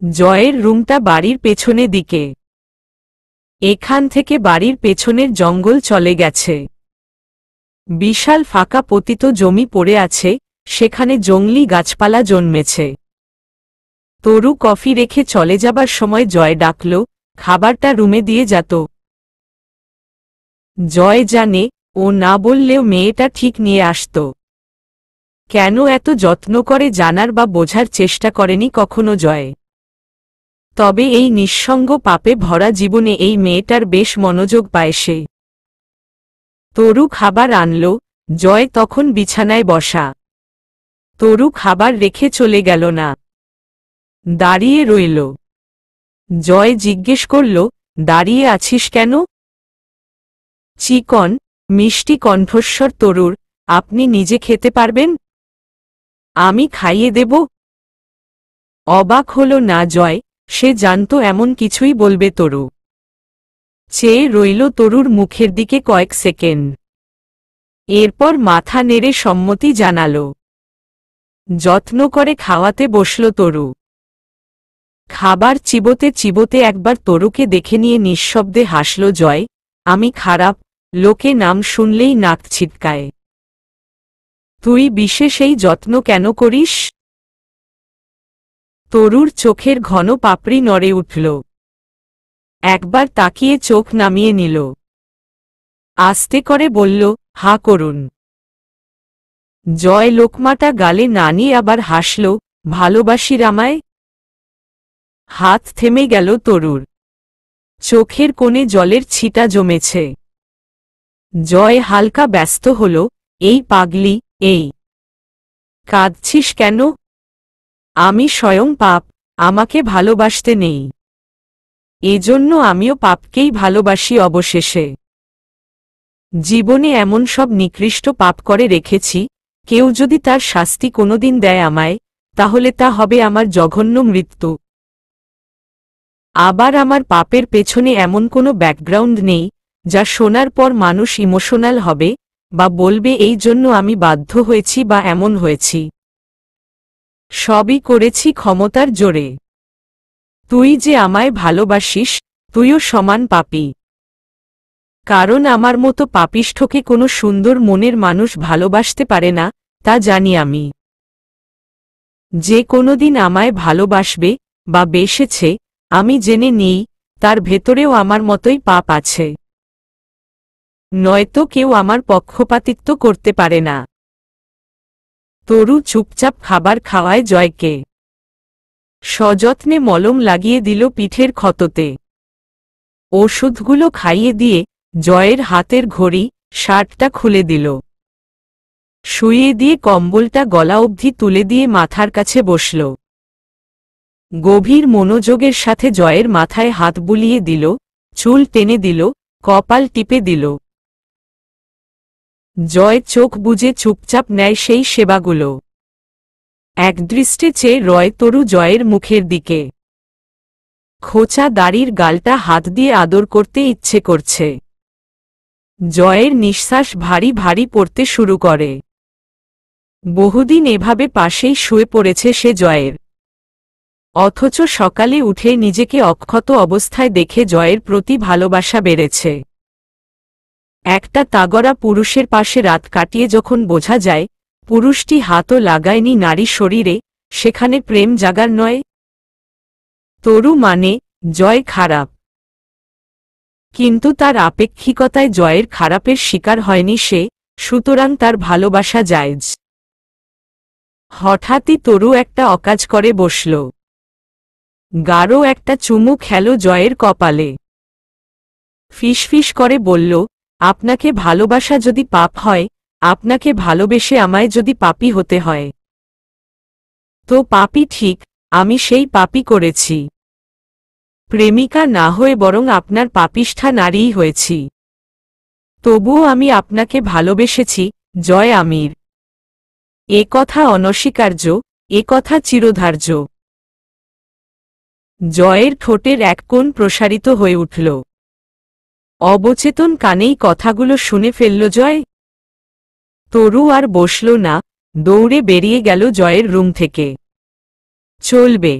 জয়ের রুমটা বাড়ির পেছনে দিকে। এখান থেকে বাড়ির পেছনের জঙ্গল চলে গেছে। বিশাল ফাঁকা পতিত জমি পড়ে আছে, সেখানে জংলি গাছপালা জন্মেছে। তরু কফি রেখে চলে যাবার সময় জয় ডাকল, খাবারটা রুমে দিয়ে যেত। জয় জানে, ও না বললেও মেয়েটা ঠিক নিয়ে আসত। কেন এত যত্ন করে জানার বা বোঝার চেষ্টা করেনি কখনো জয়। তবে এই নিঃসঙ্গ পাপে ভরা জীবনে এই মেয়েটার বেশ মনোযোগ পায় সে। তরু খাবার আনল, জয় তখন বিছানায় বসা। তরু খাবার রেখে চলে গেল না, দাঁড়িয়ে রইল। জয় জিজ্ঞেস করল, দাঁড়িয়ে আছিস কেন? চিকন, মিষ্টি কণ্ঠস্বর তরুর, আপনি নিজে খেতে পারবেন? আমি খাইয়ে দেব? অবাক হল না জয়, সে জানত এমন কিছুই বলবে তরু। চেয়ে রইল তরুর মুখের দিকে কয়েক সেকেন্ড। এরপর মাথা নেড়ে সম্মতি জানাল। যত্ন করে খাওয়াতে বসল তরু। খাবার চিবোতে চিবোতে একবার তরুকে দেখে নিয়ে নিঃশব্দে হাসল জয়, আমি খারাপ, লোকে নাম শুনলেই নাক ছিটকায়। তুই বিশেষ এই যত্ন কেন করিস? তরুর চোখের ঘন পাপড়ি নড়ে উঠল। একবার তাকিয়ে চোখ নামিয়ে নিল। আস্তে করে বলল, হা করুন। জয় লোকমাটা গালে না নিয়ে আবার হাসল, ভালোবাসি রামায়। হাত থেমে গেল তরুর। চোখের কোণে জলের ছিটা জমেছে। জয় হালকা ব্যস্ত হল, এই পাগলি, এই কাঁদছিস কেন? আমি স্বয়ং পাপ, আমাকে ভালোবাসতে নেই। এজন্য আমিও পাপকেই ভালোবাসি অবশেষে। জীবনে এমন সব নিকৃষ্ট পাপ করে রেখেছি, কেউ যদি তার শাস্তি কোনোদিন দেয় আমায়, তাহলে তা হবে আমার জঘন্য মৃত্যু। আবার আমার পাপের পেছনে এমন কোনো ব্যাকগ্রাউন্ড নেই, যা শোনার পর মানুষ ইমোশনাল হবে, বা বলবে এই জন্য আমি বাধ্য হয়েছি বা এমন হয়েছি। সবই করেছি ক্ষমতার জোরে। তুই যে আমায় ভালোবাসিস, তুইও সমান পাপী। কারণ আমার মতো পাপিষ্ঠকে কোনো সুন্দর মনের মানুষ ভালোবাসতে পারে না, তা জানি আমি। যে কোনোদিন আমায় ভালোবাসবে বা বেসেছে, আমি জেনে নিই, তার ভেতরেও আমার মতোই পাপ আছে। নয়তো কেউ আমার পক্ষপাতিত্ব করতে পারে না। তরু চুপচাপ খাবার খাওয়ায় জয়কে। সযত্নে মলম লাগিয়ে দিল পিঠের ক্ষততে। ওষুধগুলো খাইয়ে দিয়ে জয়ের হাতের ঘড়ি, শার্টটা খুলে দিল। শুইয়ে দিয়ে কম্বলটা গলা অবধি তুলে দিয়ে মাথার কাছে বসল। গভীর মনোযোগের সাথে জয়ের মাথায় হাত বুলিয়ে দিল, চুল টেনে দিল, কপাল টিপে দিল। জয় চোখ বুজে চুপচাপ নেয় সেই সেবাগুলো। একদৃষ্টে চেয়ে রয় তরু জয়ের মুখের দিকে। খোঁচা দাড়ির গালটা হাত দিয়ে আদর করতে ইচ্ছে করছে। জয়ের নিঃশ্বাস ভারী ভারী পড়তে শুরু করে। বহুদিন এভাবে পাশেই শুয়ে পড়েছে সে জয়ের। অথচ সকালে উঠে নিজেকে অক্ষত অবস্থায় দেখে জয়ের প্রতি ভালোবাসা বেড়েছে। একটা তাগড়া পুরুষের পাশে রাত কাটিয়ে যখন বোঝা যায় পুরুষটি হাতও লাগায়নি নারী শরীরে, সেখানে প্রেম জাগার নয়। তরু মানে জয় খারাপ, কিন্তু তার আপেক্ষিকতায় জয়ের খারাপের শিকার হয়নি সে, সুতরাং তার ভালোবাসা জায়েজ। হঠাৎই তরু একটা অকাজ করে বসল। গাঢ় একটা চুমু খেল জয়ের কপালে। ফিসফিস করে বলল, আপনাকে ভালোবাসা যদি পাপ হয়, আপনাকে ভালোবেসে আমায় যদি পাপী হতে হয়, তো পাপী ঠিক, আমি সেই পাপই করেছি। প্রেমিকা না হয়ে বরং আপনার পাপিষ্ঠা নারীই হয়েছি। তবুও আমি আপনাকে ভালোবেসেছি, জয় আমির। এ কথা অনস্বীকার্য, এ কথা চিরধার্য। জয়ের ঠোঁটের এক কোণ প্রসারিত হয়ে উঠল। অবচেতন কানেই কথাগুলো শুনে ফেলল জয়। তরু আর বসল না, দৌড়ে বেরিয়ে গেল জয়ের রুম থেকে। চলবে।